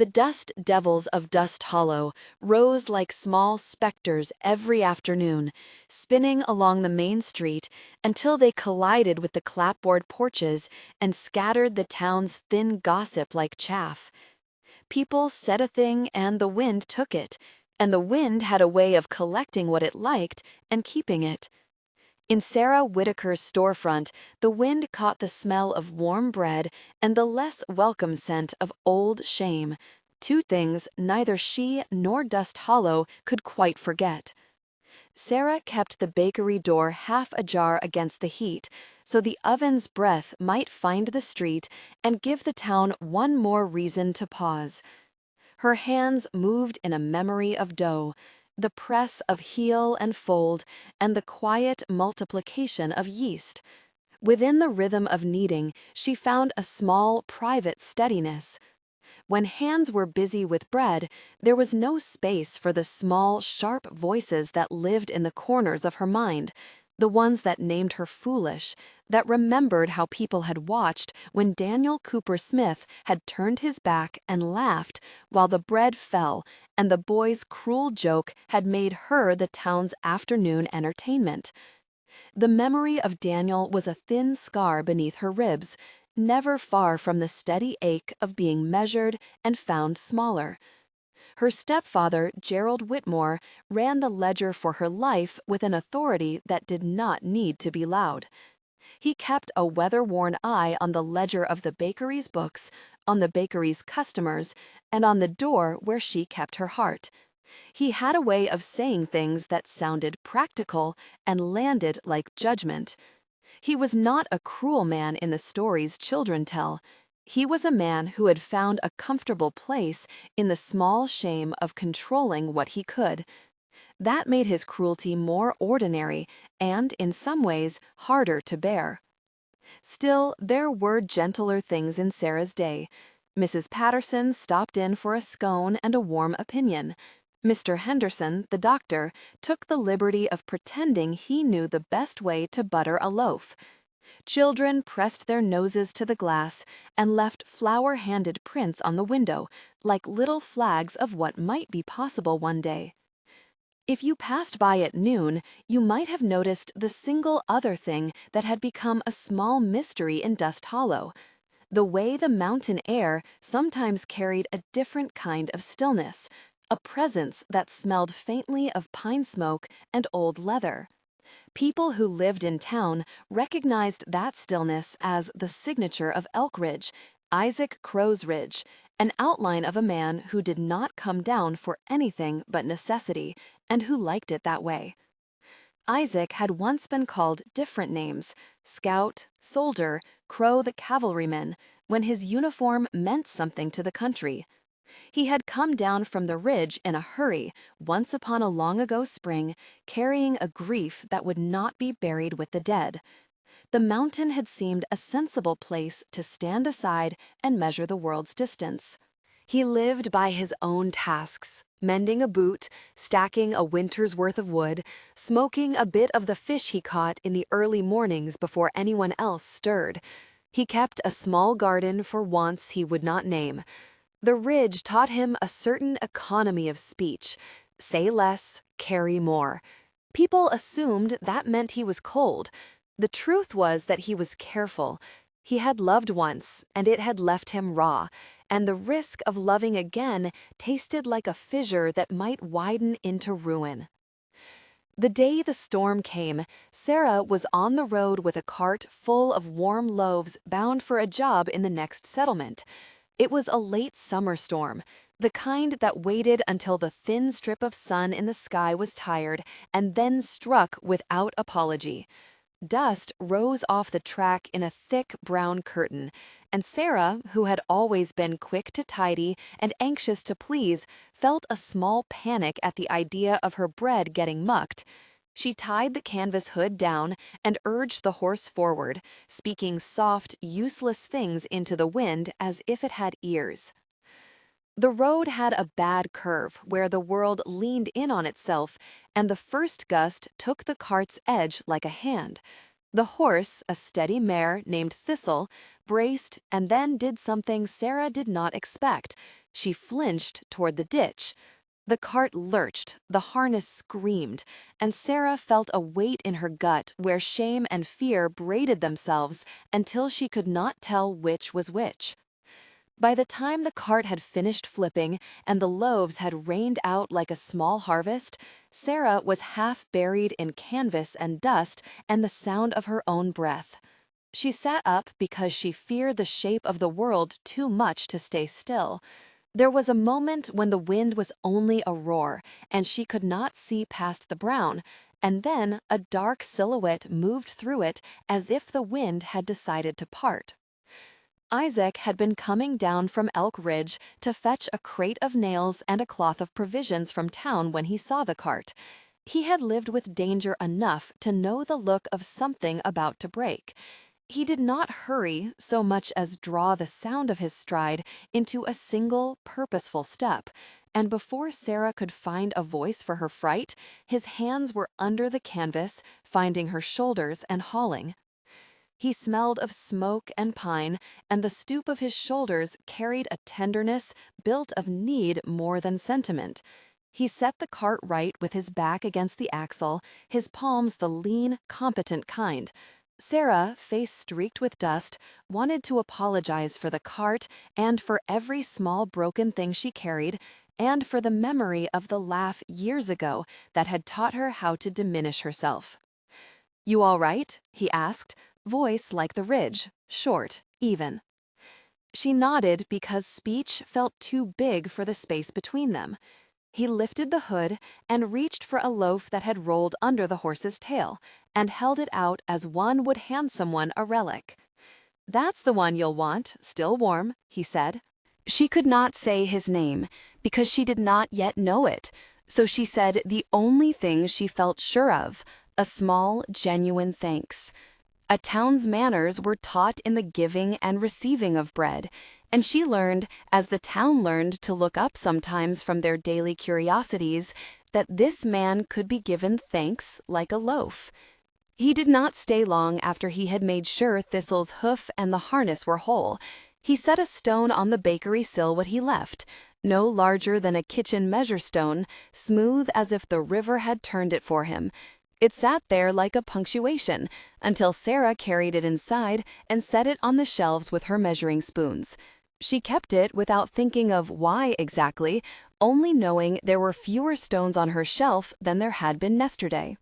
The dust devils of Dust Hollow rose like small specters every afternoon, spinning along the main street until they collided with the clapboard porches and scattered the town's thin gossip like chaff. People said a thing and the wind took it, and the wind had a way of collecting what it liked and keeping it. In Sarah Whitaker's storefront, the wind caught the smell of warm bread and the less welcome scent of old shame, two things neither she nor Dust Hollow could quite forget. Sarah kept the bakery door half ajar against the heat, so the oven's breath might find the street and give the town one more reason to pause. Her hands moved in a memory of dough, the press of heel and fold, and the quiet multiplication of yeast. Within the rhythm of kneading, she found a small, private steadiness. When hands were busy with bread, there was no space for the small, sharp voices that lived in the corners of her mind, the ones that named her foolish, that remembered how people had watched when Daniel Cooper Smith had turned his back and laughed while the bread fell, and the boy's cruel joke had made her the town's afternoon entertainment. The memory of Daniel was a thin scar beneath her ribs, never far from the steady ache of being measured and found smaller. Her stepfather, Gerald Whitmore, ran the ledger for her life with an authority that did not need to be loud. He kept a weather-worn eye on the ledger of the bakery's books, on the bakery's customers, and on the door where she kept her heart. He had a way of saying things that sounded practical and landed like judgment. He was not a cruel man in the stories children tell. He was a man who had found a comfortable place in the small shame of controlling what he could. That made his cruelty more ordinary and, in some ways, harder to bear. Still, there were gentler things in Sarah's day. Mrs. Patterson stopped in for a scone and a warm opinion. Mr. Henderson, the doctor, took the liberty of pretending he knew the best way to butter a loaf. Children pressed their noses to the glass and left flower-handed prints on the window, like little flags of what might be possible one day. If you passed by at noon, you might have noticed the single other thing that had become a small mystery in Dust Hollow: the way the mountain air sometimes carried a different kind of stillness, a presence that smelled faintly of pine smoke and old leather. People who lived in town recognized that stillness as the signature of Elk Ridge, Isaac Crow's Ridge, an outline of a man who did not come down for anything but necessity, and who liked it that way. Isaac had once been called different names: Scout, Soldier, Crow the Cavalryman, when his uniform meant something to the country. He had come down from the ridge in a hurry, once upon a long-ago spring, carrying a grief that would not be buried with the dead. The mountain had seemed a sensible place to stand aside and measure the world's distance. He lived by his own tasks, mending a boot, stacking a winter's worth of wood, smoking a bit of the fish he caught in the early mornings before anyone else stirred. He kept a small garden for wants he would not name. The ridge taught him a certain economy of speech: say less, carry more. People assumed that meant he was cold. The truth was that he was careful. He had loved once, and it had left him raw, and the risk of loving again tasted like a fissure that might widen into ruin. The day the storm came, Sarah was on the road with a cart full of warm loaves bound for a job in the next settlement. It was a late summer storm, the kind that waited until the thin strip of sun in the sky was tired and then struck without apology. Dust rose off the track in a thick brown curtain, and Sarah, who had always been quick to tidy and anxious to please, felt a small panic at the idea of her bread getting mucked. She tied the canvas hood down and urged the horse forward, speaking soft, useless things into the wind as if it had ears. The road had a bad curve where the world leaned in on itself, and the first gust took the cart's edge like a hand. The horse, a steady mare named Thistle, braced and then did something Sarah did not expect. She flinched toward the ditch. The cart lurched, the harness screamed, and Sarah felt a weight in her gut where shame and fear braided themselves until she could not tell which was which. By the time the cart had finished flipping and the loaves had rained out like a small harvest, Sarah was half buried in canvas and dust and the sound of her own breath. She sat up because she feared the shape of the world too much to stay still. There was a moment when the wind was only a roar, and she could not see past the brown, and then a dark silhouette moved through it as if the wind had decided to part. Isaac had been coming down from Elk Ridge to fetch a crate of nails and a cloth of provisions from town when he saw the cart. He had lived with danger enough to know the look of something about to break. He did not hurry so much as draw the sound of his stride into a single, purposeful step, and before Sarah could find a voice for her fright, his hands were under the canvas, finding her shoulders and hauling. He smelled of smoke and pine, and the stoop of his shoulders carried a tenderness built of need more than sentiment. He set the cart right with his back against the axle, his palms the lean, competent kind. Sarah, face streaked with dust, wanted to apologize for the cart and for every small broken thing she carried, and for the memory of the laugh years ago that had taught her how to diminish herself. "You all right?" he asked, voice like the ridge, short, even. She nodded because speech felt too big for the space between them. He lifted the hood and reached for a loaf that had rolled under the horse's tail, and held it out as one would hand someone a relic. "That's the one you'll want, still warm," he said. She could not say his name, because she did not yet know it, so she said the only thing she felt sure of, a small, genuine thanks. A town's manners were taught in the giving and receiving of bread, and she learned, as the town learned to look up sometimes from their daily curiosities, that this man could be given thanks like a loaf. He did not stay long after he had made sure Thistle's hoof and the harness were whole. He set a stone on the bakery sill when he left, no larger than a kitchen measure stone, smooth as if the river had turned it for him. It sat there like a punctuation until Sarah carried it inside and set it on the shelves with her measuring spoons. She kept it without thinking of why exactly, only knowing there were fewer stones on her shelf than there had been yesterday.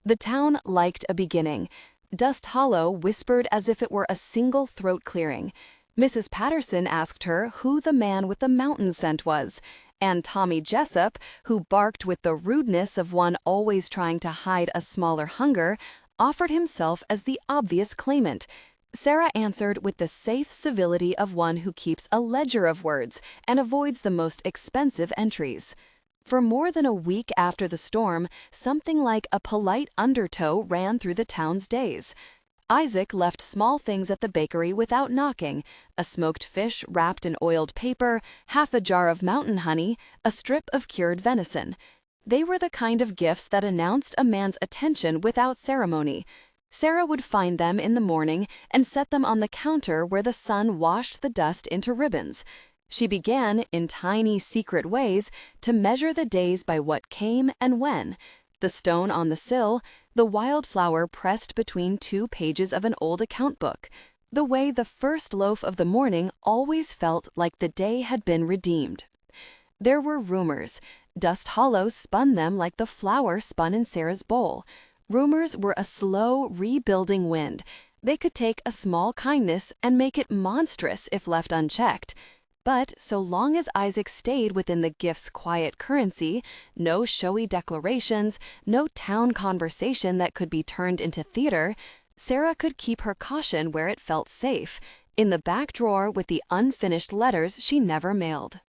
The town liked a beginning. Dust Hollow whispered as if it were a single throat clearing. Mrs. Patterson asked her who the man with the mountain scent was, and Tommy Jessup, who barked with the rudeness of one always trying to hide a smaller hunger, offered himself as the obvious claimant. Sarah answered with the safe civility of one who keeps a ledger of words and avoids the most expensive entries. For more than a week after the storm, something like a polite undertow ran through the town's days. Isaac left small things at the bakery without knocking: a smoked fish wrapped in oiled paper, half a jar of mountain honey, a strip of cured venison. They were the kind of gifts that announced a man's attention without ceremony. Sarah would find them in the morning and set them on the counter where the sun washed the dust into ribbons. She began, in tiny, secret ways, to measure the days by what came and when. The stone on the sill, the wildflower pressed between 2 pages of an old account book, the way the first loaf of the morning always felt like the day had been redeemed. There were rumors. Dust Hollow spun them like the flour spun in Sarah's bowl. Rumors were a slow, rebuilding wind. They could take a small kindness and make it monstrous if left unchecked. But so long as Isaac stayed within the gift's quiet currency, no showy declarations, no town conversation that could be turned into theater, Sarah could keep her caution where it felt safe, in the back drawer with the unfinished letters she never mailed.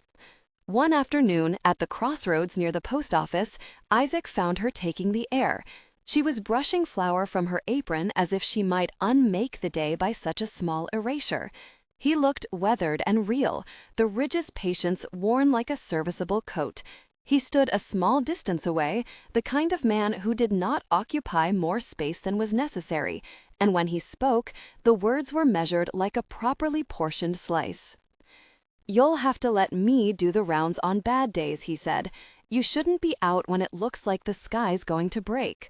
One afternoon, at the crossroads near the post office, Isaac found her taking the air. She was brushing flour from her apron as if she might unmake the day by such a small erasure. He looked weathered and real, the ridge's patience worn like a serviceable coat. He stood a small distance away, the kind of man who did not occupy more space than was necessary, and when he spoke, the words were measured like a properly portioned slice. "You'll have to let me do the rounds on bad days," he said. "You shouldn't be out when it looks like the sky's going to break."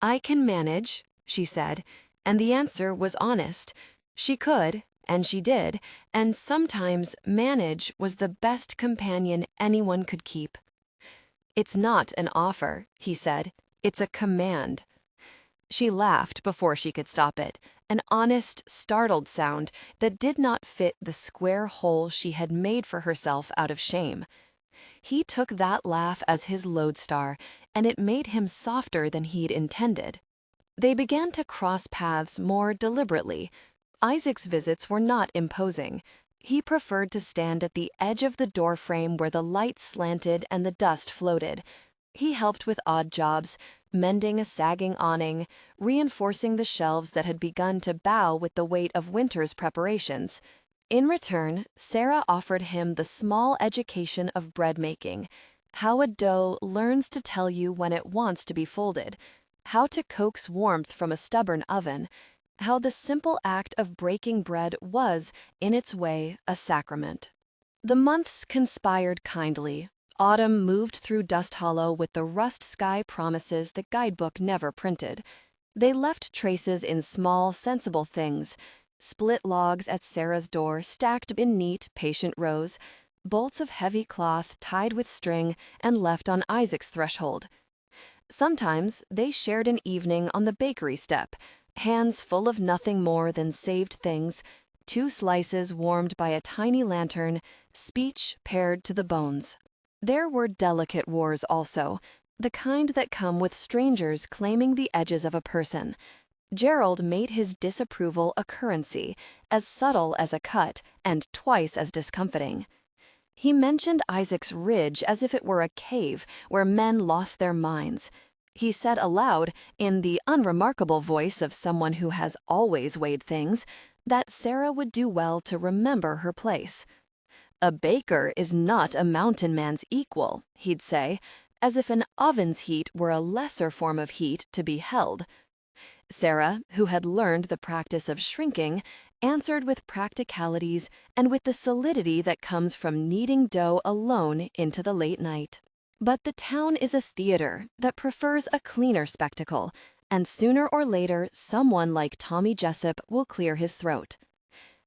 "I can manage," she said, and the answer was honest. She could, and she did, and sometimes manage was the best companion anyone could keep. "It's not an offer," he said. "It's a command." She laughed before she could stop it, an honest, startled sound that did not fit the square hole she had made for herself out of shame. He took that laugh as his lodestar, and it made him softer than he'd intended. They began to cross paths more deliberately. Isaac's visits were not imposing. He preferred to stand at the edge of the doorframe where the light slanted and the dust floated. He helped with odd jobs, mending a sagging awning, reinforcing the shelves that had begun to bow with the weight of winter's preparations. In return, Sarah offered him the small education of bread making, how a dough learns to tell you when it wants to be folded, how to coax warmth from a stubborn oven, how the simple act of breaking bread was, in its way, a sacrament. The months conspired kindly. Autumn moved through Dust Hollow with the rust sky promises the guidebook never printed. They left traces in small, sensible things: split logs at Sarah's door stacked in neat, patient rows, bolts of heavy cloth tied with string and left on Isaac's threshold. Sometimes they shared an evening on the bakery step, hands full of nothing more than saved things, 2 slices warmed by a tiny lantern, speech pared to the bones. There were delicate wars also, the kind that come with strangers claiming the edges of a person. Gerald made his disapproval a currency, as subtle as a cut and twice as discomfiting. He mentioned Isaac's ridge as if it were a cave where men lost their minds. He said aloud, in the unremarkable voice of someone who has always weighed things, that Sarah would do well to remember her place. "A baker is not a mountain man's equal," he'd say, as if an oven's heat were a lesser form of heat to be held. Sarah, who had learned the practice of shrinking, answered with practicalities and with the solidity that comes from kneading dough alone into the late night. But the town is a theater that prefers a cleaner spectacle, and sooner or later someone like Tommy Jessup will clear his throat.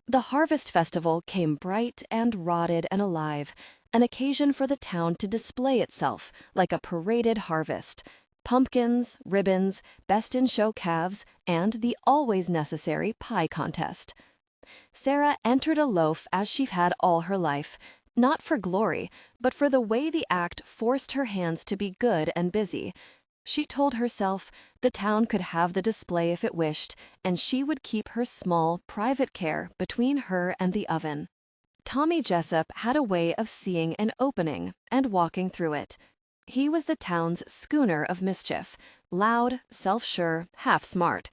The Harvest Festival came bright and rotted and alive, an occasion for the town to display itself like a paraded harvest. Pumpkins, ribbons, best-in-show calves, and the always necessary pie contest. Sarah entered a loaf as she'd had all her life, not for glory, but for the way the act forced her hands to be good and busy. She told herself the town could have the display if it wished, and she would keep her small, private care between her and the oven. Tommy Jessup had a way of seeing an opening and walking through it. He was the town's schooner of mischief, loud, self-sure, half-smart.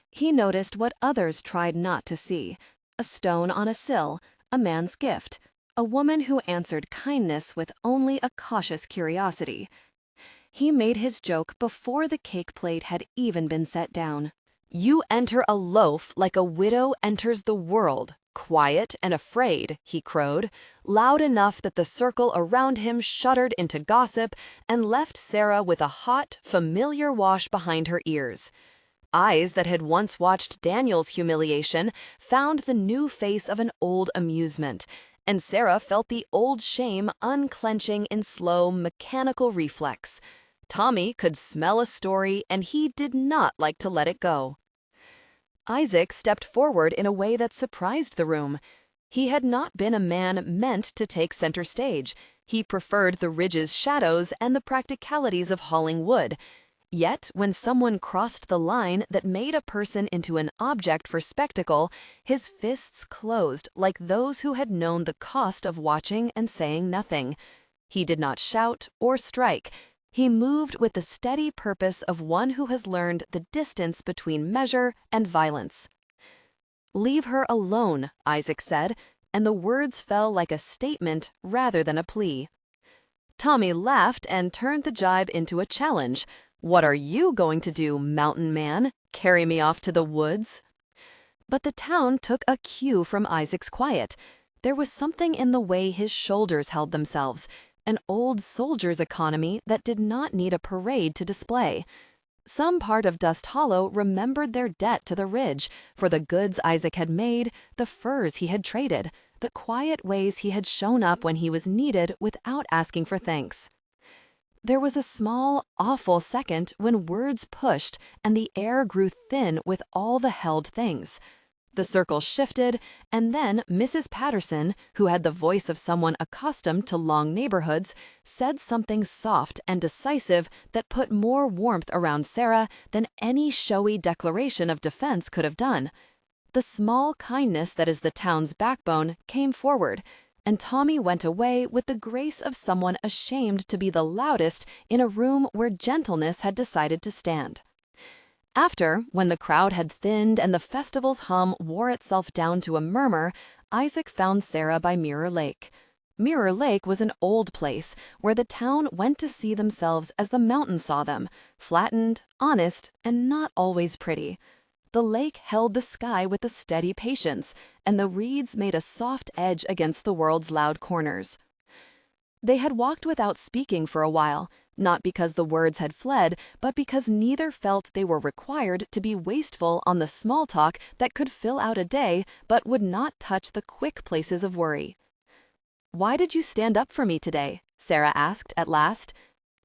He noticed what others tried not to see: a stone on a sill, a man's gift, a woman who answered kindness with only a cautious curiosity. He made his joke before the cake plate had even been set down. "You enter a loaf like a widow enters the world, quiet and afraid," he crowed, loud enough that the circle around him shuddered into gossip and left Sarah with a hot, familiar wash behind her ears. Eyes that had once watched Daniel's humiliation found the new face of an old amusement, and Sarah felt the old shame unclenching in slow, mechanical reflex. Tommy could smell a story, and he did not like to let it go. Isaac stepped forward in a way that surprised the room. He had not been a man meant to take center stage. He preferred the ridge's shadows and the practicalities of hauling wood. Yet, when someone crossed the line that made a person into an object for spectacle, his fists closed like those who had known the cost of watching and saying nothing. He did not shout or strike. He moved with the steady purpose of one who has learned the distance between measure and violence. "Leave her alone," Isaac said, and the words fell like a statement rather than a plea. Tommy laughed and turned the jibe into a challenge. "What are you going to do, mountain man? Carry me off to the woods?" But the town took a cue from Isaac's quiet. There was something in the way his shoulders held themselves, an old soldier's economy that did not need a parade to display. Some part of Dust Hollow remembered their debt to the ridge for the goods Isaac had made, the furs he had traded, the quiet ways he had shown up when he was needed without asking for thanks. There was a small, awful second when words pushed and the air grew thin with all the held things. The circle shifted, and then Mrs. Patterson, who had the voice of someone accustomed to long neighborhoods, said something soft and decisive that put more warmth around Sarah than any showy declaration of defense could have done. The small kindness that is the town's backbone came forward, and Tommy went away with the grace of someone ashamed to be the loudest in a room where gentleness had decided to stand. After, when the crowd had thinned and the festival's hum wore itself down to a murmur, Isaac found Sarah by Mirror Lake. Mirror Lake was an old place where the town went to see themselves as the mountain saw them, flattened, honest, and not always pretty. The lake held the sky with a steady patience, and the reeds made a soft edge against the world's loud corners. They had walked without speaking for a while, not because the words had fled, but because neither felt they were required to be wasteful on the small talk that could fill out a day but would not touch the quick places of worry. "Why did you stand up for me today?" Sarah asked at last.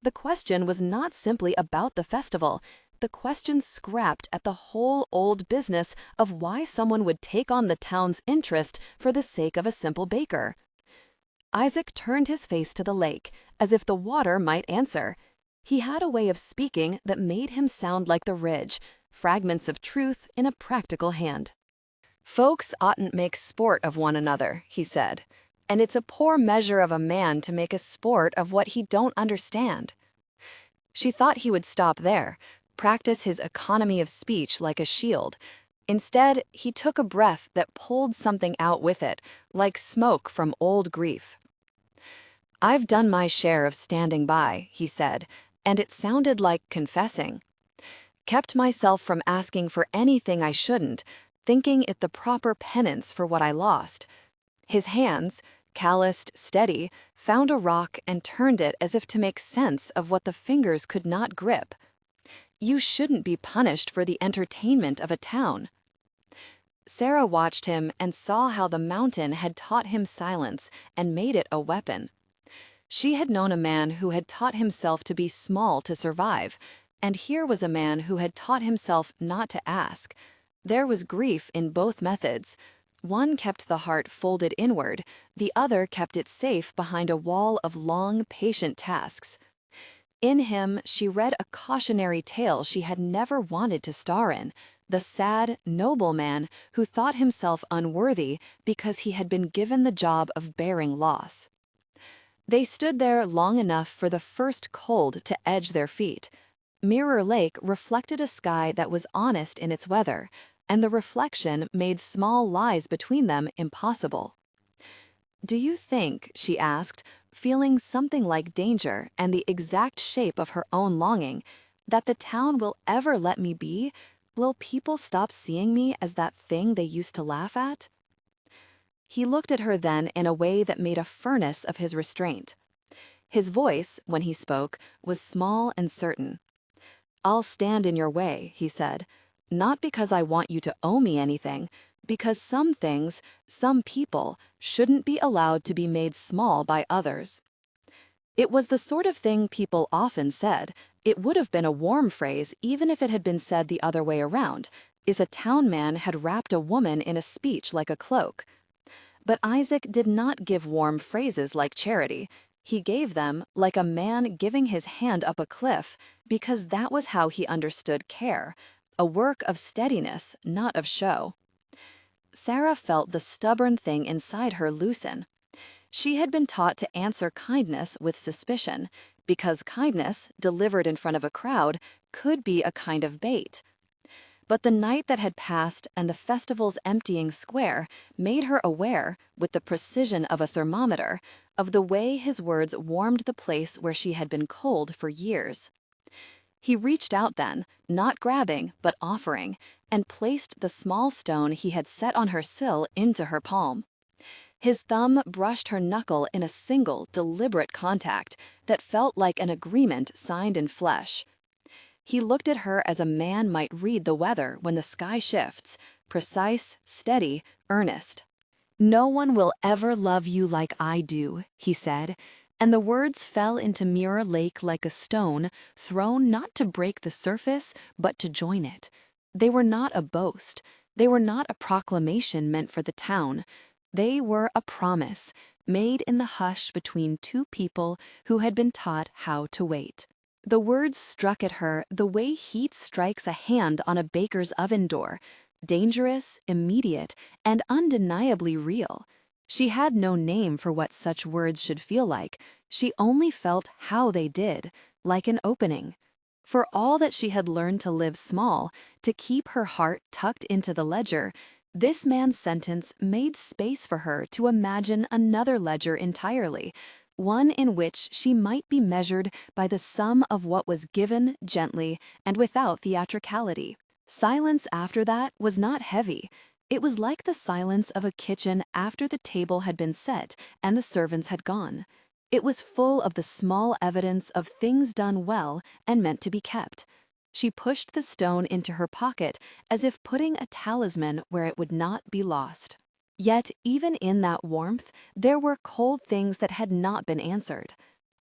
The question was not simply about the festival. The question scrapped at the whole old business of why someone would take on the town's interest for the sake of a simple baker. Isaac turned his face to the lake, as if the water might answer. He had a way of speaking that made him sound like the ridge, fragments of truth in a practical hand. "Folks oughtn't make sport of one another," he said, "and it's a poor measure of a man to make a sport of what he don't understand." She thought he would stop there, practice his economy of speech like a shield. Instead, he took a breath that pulled something out with it, like smoke from old grief. "I've done my share of standing by," he said, and it sounded like confessing. "Kept myself from asking for anything I shouldn't, thinking it the proper penance for what I lost." His hands, calloused, steady, found a rock and turned it as if to make sense of what the fingers could not grip. "You shouldn't be punished for the entertainment of a town." Sarah watched him and saw how the mountain had taught him silence and made it a weapon. She had known a man who had taught himself to be small to survive, and here was a man who had taught himself not to ask. There was grief in both methods. One kept the heart folded inward, the other kept it safe behind a wall of long, patient tasks. In him, she read a cautionary tale she had never wanted to star in, the sad, noble man who thought himself unworthy because he had been given the job of bearing loss. They stood there long enough for the first cold to edge their feet. Mirror Lake reflected a sky that was honest in its weather, and the reflection made small lies between them impossible. "Do you think," she asked, feeling something like danger and the exact shape of her own longing, "that the town will ever let me be? Will people stop seeing me as that thing they used to laugh at?" He looked at her then in a way that made a furnace of his restraint. His voice, when he spoke, was small and certain. "I'll stand in your way," he said, "not because I want you to owe me anything, because some things, some people, shouldn't be allowed to be made small by others." It was the sort of thing people often said. It would have been a warm phrase even if it had been said the other way around, if a town man had wrapped a woman in a speech like a cloak. But Isaac did not give warm phrases like charity. He gave them like a man giving his hand up a cliff, because that was how he understood care, a work of steadiness, not of show. Sarah felt the stubborn thing inside her loosen. She had been taught to answer kindness with suspicion, because kindness, delivered in front of a crowd, could be a kind of bait. But the night that had passed and the festival's emptying square made her aware, with the precision of a thermometer, of the way his words warmed the place where she had been cold for years. He reached out then, not grabbing, but offering, and placed the small stone he had set on her sill into her palm. His thumb brushed her knuckle in a single, deliberate contact that felt like an agreement signed in flesh. He looked at her as a man might read the weather when the sky shifts, precise, steady, earnest. "No one will ever love you like I do," he said, and the words fell into Mirror Lake like a stone, thrown not to break the surface, but to join it. They were not a boast. They were not a proclamation meant for the town. They were a promise, made in the hush between two people who had been taught how to wait. The words struck at her the way heat strikes a hand on a baker's oven door, dangerous, immediate, and undeniably real. She had no name for what such words should feel like. She only felt how they did, like an opening. For all that she had learned to live small, to keep her heart tucked into the ledger, this man's sentence made space for her to imagine another ledger entirely, one in which she might be measured by the sum of what was given gently and without theatricality. Silence after that was not heavy. It was like the silence of a kitchen after the table had been set and the servants had gone. It was full of the small evidence of things done well and meant to be kept. She pushed the stone into her pocket as if putting a talisman where it would not be lost. Yet, even in that warmth, there were cold things that had not been answered.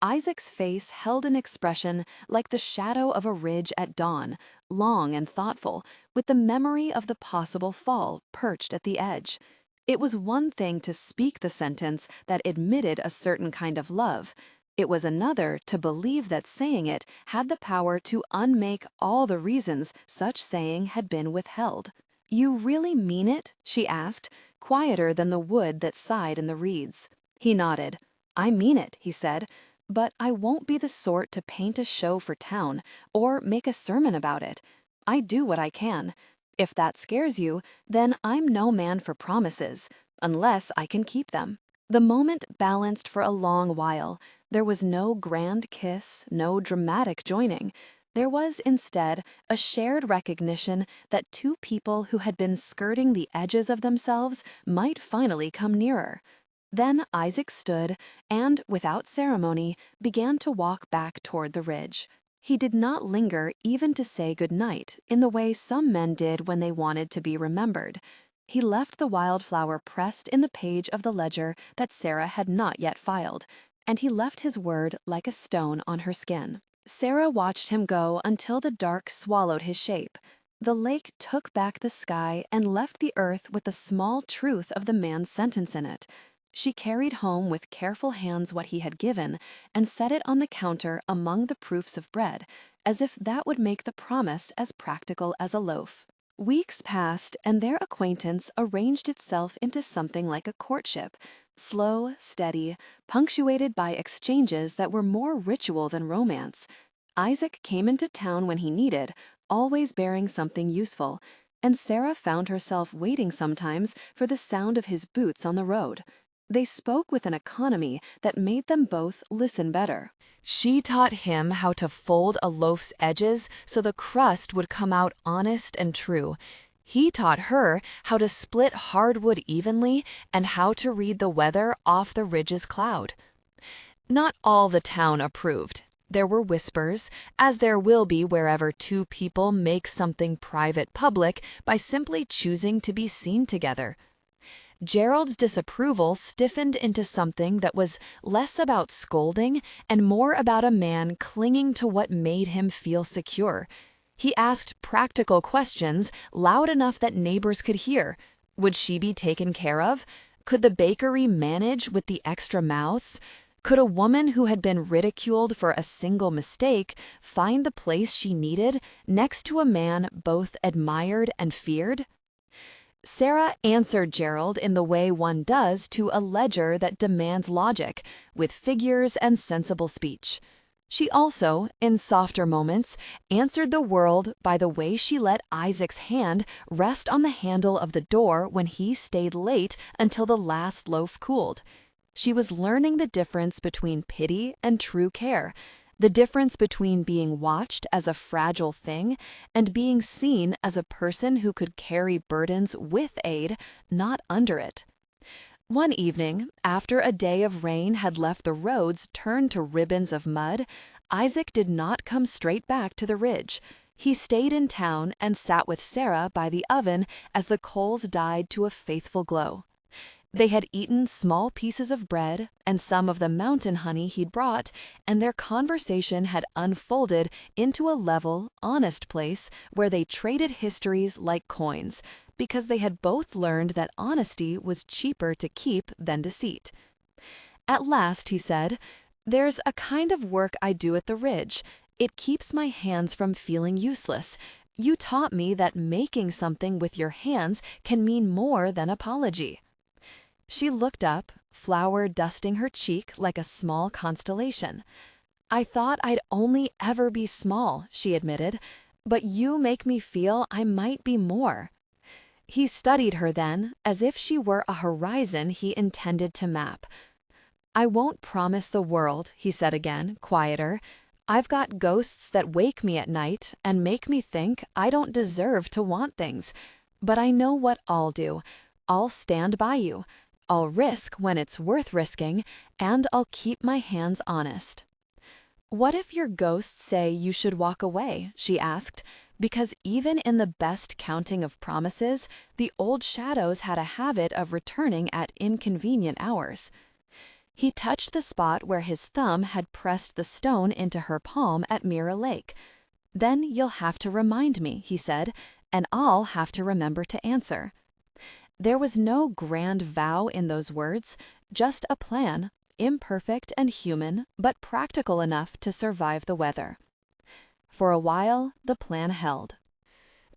Isaac's face held an expression like the shadow of a ridge at dawn, long and thoughtful, with the memory of the possible fall perched at the edge. It was one thing to speak the sentence that admitted a certain kind of love. It was another to believe that saying it had the power to unmake all the reasons such saying had been withheld. "You really mean it?" she asked, quieter than the wood that sighed in the reeds. He nodded. "I mean it," he said, "but I won't be the sort to paint a show for town or make a sermon about it. I do what I can. If that scares you, then I'm no man for promises, unless I can keep them." The moment balanced for a long while. There was no grand kiss, no dramatic joining. There was, instead, a shared recognition that two people who had been skirting the edges of themselves might finally come nearer. Then Isaac stood and, without ceremony, began to walk back toward the ridge. He did not linger even to say good night in the way some men did when they wanted to be remembered. He left the wildflower pressed in the page of the ledger that Sarah had not yet filed, and he left his word like a stone on her skin. Sarah watched him go until the dark swallowed his shape. The lake took back the sky and left the earth with the small truth of the man's sentence in it. She carried home with careful hands what he had given and set it on the counter among the proofs of bread, as if that would make the promise as practical as a loaf. Weeks passed, and their acquaintance arranged itself into something like a courtship, slow, steady, punctuated by exchanges that were more ritual than romance. Isaac came into town when he needed, always bearing something useful, and Sarah found herself waiting sometimes for the sound of his boots on the road. They spoke with an economy that made them both listen better. She taught him how to fold a loaf's edges so the crust would come out honest and true. He taught her how to split hardwood evenly and how to read the weather off the ridge's cloud. Not all the town approved. There were whispers, as there will be wherever two people make something private public by simply choosing to be seen together. Gerald's disapproval stiffened into something that was less about scolding and more about a man clinging to what made him feel secure. He asked practical questions loud enough that neighbors could hear. Would she be taken care of? Could the bakery manage with the extra mouths? Could a woman who had been ridiculed for a single mistake find the place she needed next to a man both admired and feared? Sarah answered Gerald in the way one does to a ledger that demands logic, with figures and sensible speech. She also, in softer moments, answered the world by the way she let Isaac's hand rest on the handle of the door when he stayed late until the last loaf cooled. She was learning the difference between pity and true care, the difference between being watched as a fragile thing and being seen as a person who could carry burdens with aid, not under it. One evening, after a day of rain had left the roads turned to ribbons of mud, Isaac did not come straight back to the ridge. He stayed in town and sat with Sarah by the oven as the coals died to a faithful glow. They had eaten small pieces of bread and some of the mountain honey he'd brought, and their conversation had unfolded into a level, honest place where they traded histories like coins, because they had both learned that honesty was cheaper to keep than deceit. At last, he said, "There's a kind of work I do at the ridge. It keeps my hands from feeling useless. You taught me that making something with your hands can mean more than apology." She looked up, flour dusting her cheek like a small constellation. "I thought I'd only ever be small," she admitted, "but you make me feel I might be more." He studied her then, as if she were a horizon he intended to map. "I won't promise the world," he said again, quieter. "I've got ghosts that wake me at night and make me think I don't deserve to want things. But I know what I'll do. I'll stand by you. I'll risk when it's worth risking, and I'll keep my hands honest." "What if your ghosts say you should walk away?" she asked, because even in the best counting of promises, the old shadows had a habit of returning at inconvenient hours. He touched the spot where his thumb had pressed the stone into her palm at Mirror Lake. "Then you'll have to remind me," he said, "and I'll have to remember to answer." There was no grand vow in those words, just a plan, imperfect and human, but practical enough to survive the weather. For a while, the plan held.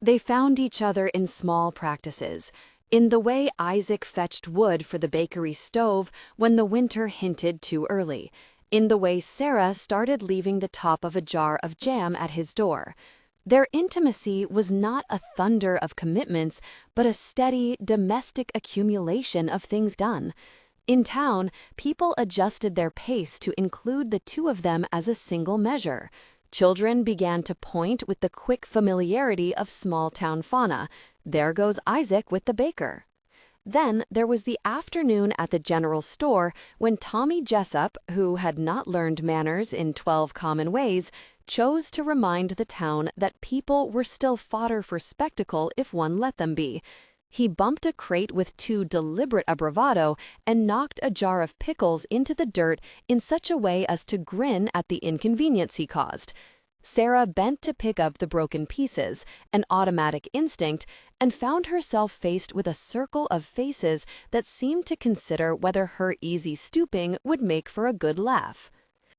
They found each other in small practices, in the way Isaac fetched wood for the bakery stove when the winter hinted too early, in the way Sarah started leaving the top of a jar of jam at his door. Their intimacy was not a thunder of commitments, but a steady, domestic accumulation of things done. In town, people adjusted their pace to include the two of them as a single measure. Children began to point with the quick familiarity of small-town fauna. There goes Isaac with the baker. Then there was the afternoon at the general store when Tommy Jessup, who had not learned manners in 12 common ways, chose to remind the town that people were still fodder for spectacle if one let them be. He bumped a crate with too deliberate a bravado and knocked a jar of pickles into the dirt in such a way as to grin at the inconvenience he caused. Sarah bent to pick up the broken pieces, an automatic instinct, and found herself faced with a circle of faces that seemed to consider whether her easy stooping would make for a good laugh.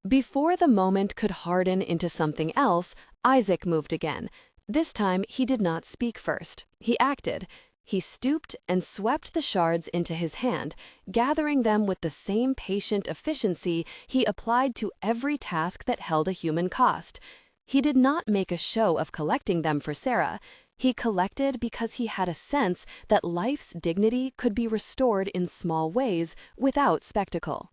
Before the moment could harden into something else, Isaac moved again. This time he did not speak first. He acted. He stooped and swept the shards into his hand, gathering them with the same patient efficiency he applied to every task that held a human cost. He did not make a show of collecting them for Sarah. He collected because he had a sense that life's dignity could be restored in small ways without spectacle.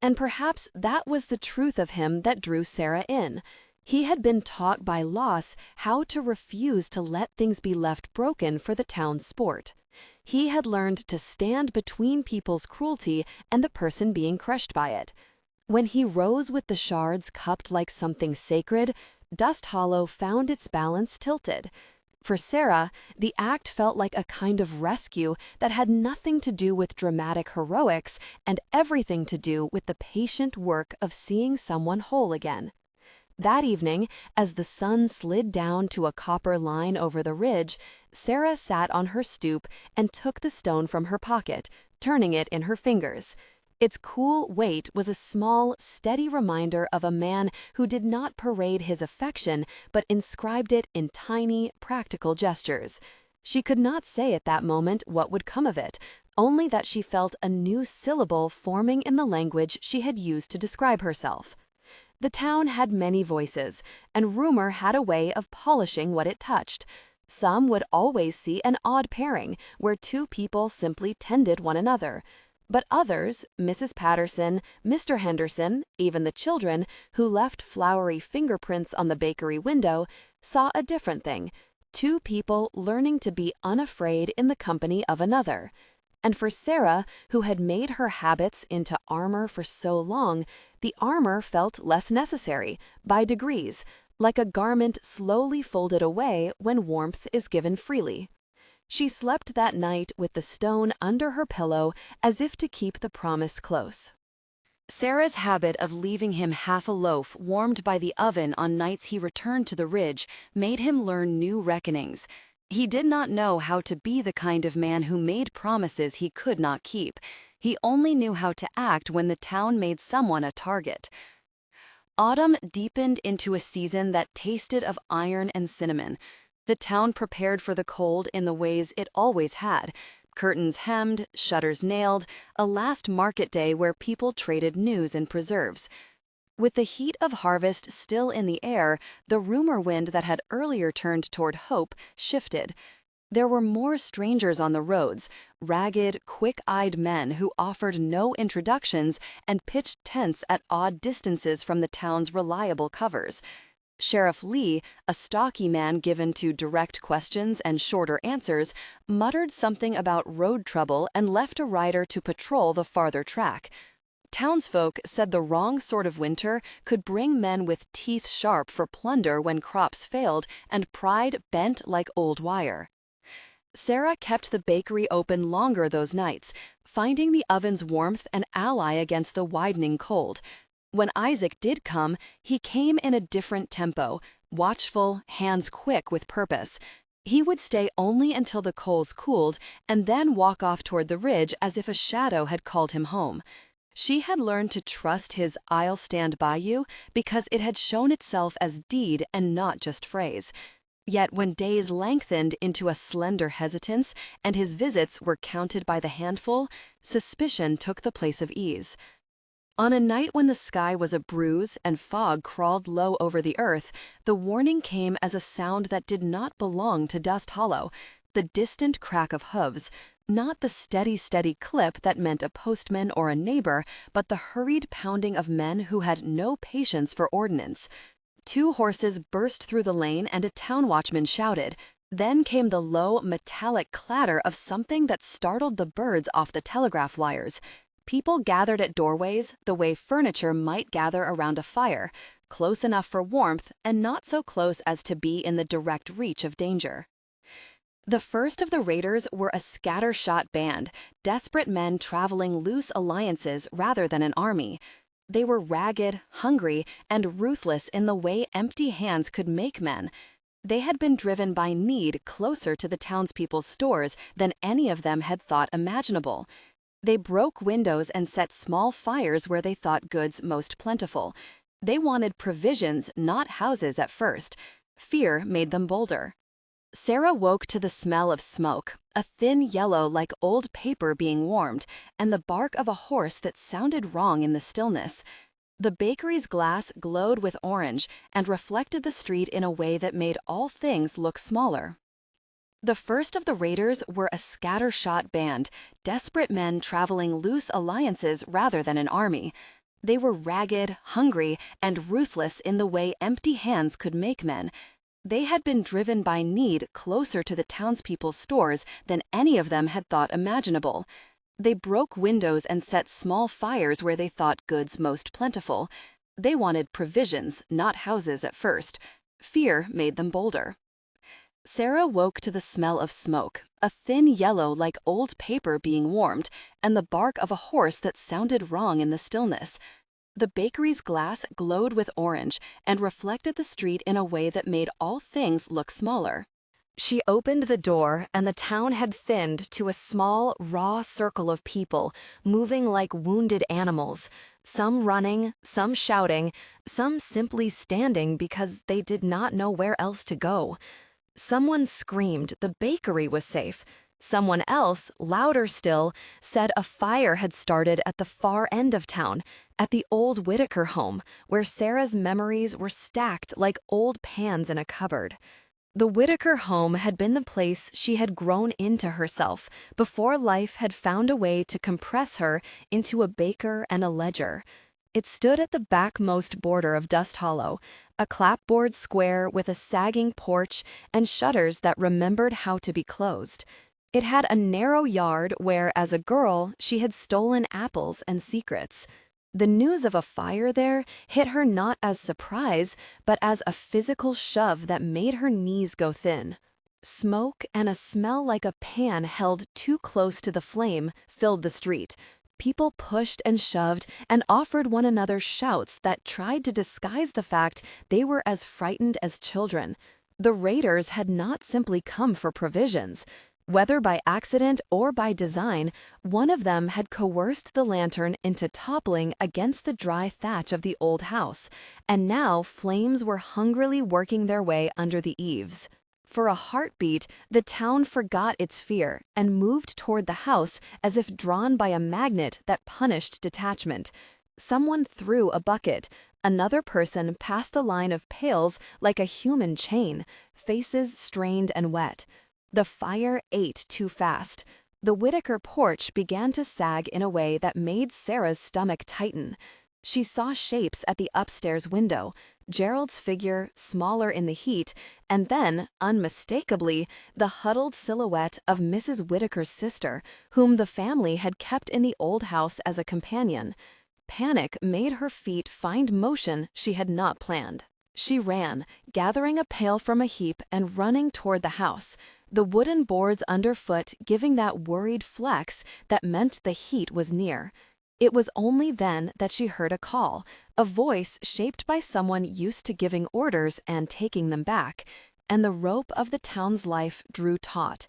And perhaps that was the truth of him that drew Sarah in. He had been taught by loss how to refuse to let things be left broken for the town's sport. He had learned to stand between people's cruelty and the person being crushed by it. When he rose with the shards cupped like something sacred, Dust Hollow found its balance tilted. For Sarah, the act felt like a kind of rescue that had nothing to do with dramatic heroics and everything to do with the patient work of seeing someone whole again. That evening, as the sun slid down to a copper line over the ridge, Sarah sat on her stoop and took the stone from her pocket, turning it in her fingers. Its cool weight was a small, steady reminder of a man who did not parade his affection but inscribed it in tiny, practical gestures. She could not say at that moment what would come of it, only that she felt a new syllable forming in the language she had used to describe herself. The town had many voices, and rumor had a way of polishing what it touched. Some would always see an odd pairing, where two people simply tended one another. But others, Mrs. Patterson, Mr. Henderson, even the children, who left flowery fingerprints on the bakery window, saw a different thing: two people learning to be unafraid in the company of another. And for Sarah, who had made her habits into armor for so long, the armor felt less necessary, by degrees, like a garment slowly folded away when warmth is given freely. She slept that night with the stone under her pillow as if to keep the promise close. Sarah's habit of leaving him half a loaf warmed by the oven on nights he returned to the ridge made him learn new reckonings. He did not know how to be the kind of man who made promises he could not keep. He only knew how to act when the town made someone a target. Autumn deepened into a season that tasted of iron and cinnamon. The town prepared for the cold in the ways it always had. Curtains hemmed, shutters nailed, a last market day where people traded news and preserves. With the heat of harvest still in the air, the rumor wind that had earlier turned toward hope shifted. There were more strangers on the roads, ragged, quick-eyed men who offered no introductions and pitched tents at odd distances from the town's reliable covers. Sheriff Lee, a stocky man given to direct questions and shorter answers, muttered something about road trouble and left a rider to patrol the farther track. Townsfolk said the wrong sort of winter could bring men with teeth sharp for plunder when crops failed and pride bent like old wire. Sarah kept the bakery open longer those nights, finding the oven's warmth an ally against the widening cold. When Isaac did come, he came in a different tempo, watchful, hands quick with purpose. He would stay only until the coals cooled and then walk off toward the ridge as if a shadow had called him home. She had learned to trust his "I'll stand by you" because it had shown itself as deed and not just phrase. Yet when days lengthened into a slender hesitance and his visits were counted by the handful, suspicion took the place of ease. On a night when the sky was a bruise and fog crawled low over the earth, the warning came as a sound that did not belong to Dust Hollow, the distant crack of hooves. Not the steady clip that meant a postman or a neighbor, but the hurried pounding of men who had no patience for ordnance. 2 horses burst through the lane and a town watchman shouted. Then came the low, metallic clatter of something that startled the birds off the telegraph wires. People gathered at doorways the way furniture might gather around a fire, close enough for warmth and not so close as to be in the direct reach of danger. The first of the raiders were a scattershot band, desperate men traveling loose alliances rather than an army. They were ragged, hungry, and ruthless in the way empty hands could make men. They had been driven by need closer to the townspeople's stores than any of them had thought imaginable. They broke windows and set small fires where they thought goods most plentiful. They wanted provisions, not houses at first. Fear made them bolder. Sarah woke to the smell of smoke, a thin yellow like old paper being warmed, and the bark of a horse that sounded wrong in the stillness. The bakery's glass glowed with orange and reflected the street in a way that made all things look smaller. The first of the raiders were a scattershot band, desperate men traveling loose alliances rather than an army. They were ragged, hungry, and ruthless in the way empty hands could make men. They had been driven by need closer to the townspeople's stores than any of them had thought imaginable. They broke windows and set small fires where they thought goods most plentiful. They wanted provisions, not houses at first. Fear made them bolder. Sarah woke to the smell of smoke, a thin yellow like old paper being warmed, and the bark of a horse that sounded wrong in the stillness. The bakery's glass glowed with orange and reflected the street in a way that made all things look smaller. She opened the door, and the town had thinned to a small, raw circle of people, moving like wounded animals, some running, some shouting, some simply standing because they did not know where else to go. Someone screamed the bakery was safe. Someone else, louder still, said a fire had started at the far end of town, at the old Whitaker home, where Sarah's memories were stacked like old pans in a cupboard. The Whitaker home had been the place she had grown into herself before life had found a way to compress her into a baker and a ledger. It stood at the backmost border of Dust Hollow, a clapboard square with a sagging porch and shutters that remembered how to be closed. It had a narrow yard where, as a girl, she had stolen apples and secrets. The news of a fire there hit her not as surprise, but as a physical shove that made her knees go thin. Smoke and a smell like a pan held too close to the flame filled the street. People pushed and shoved and offered one another shouts that tried to disguise the fact they were as frightened as children. The raiders had not simply come for provisions. Whether by accident or by design, one of them had coerced the lantern into toppling against the dry thatch of the old house, and now flames were hungrily working their way under the eaves. For a heartbeat, the town forgot its fear and moved toward the house as if drawn by a magnet that punished detachment. Someone threw a bucket. Another person passed a line of pails like a human chain, faces strained and wet. The fire ate too fast. The Whitaker porch began to sag in a way that made Sarah's stomach tighten. She saw shapes at the upstairs window, Gerald's figure smaller in the heat, and then, unmistakably, the huddled silhouette of Mrs. Whitaker's sister, whom the family had kept in the old house as a companion. Panic made her feet find motion she had not planned. She ran, gathering a pail from a heap and running toward the house, the wooden boards underfoot giving that worried flex that meant the heat was near. It was only then that she heard a call, a voice shaped by someone used to giving orders and taking them back, and the rope of the town's life drew taut.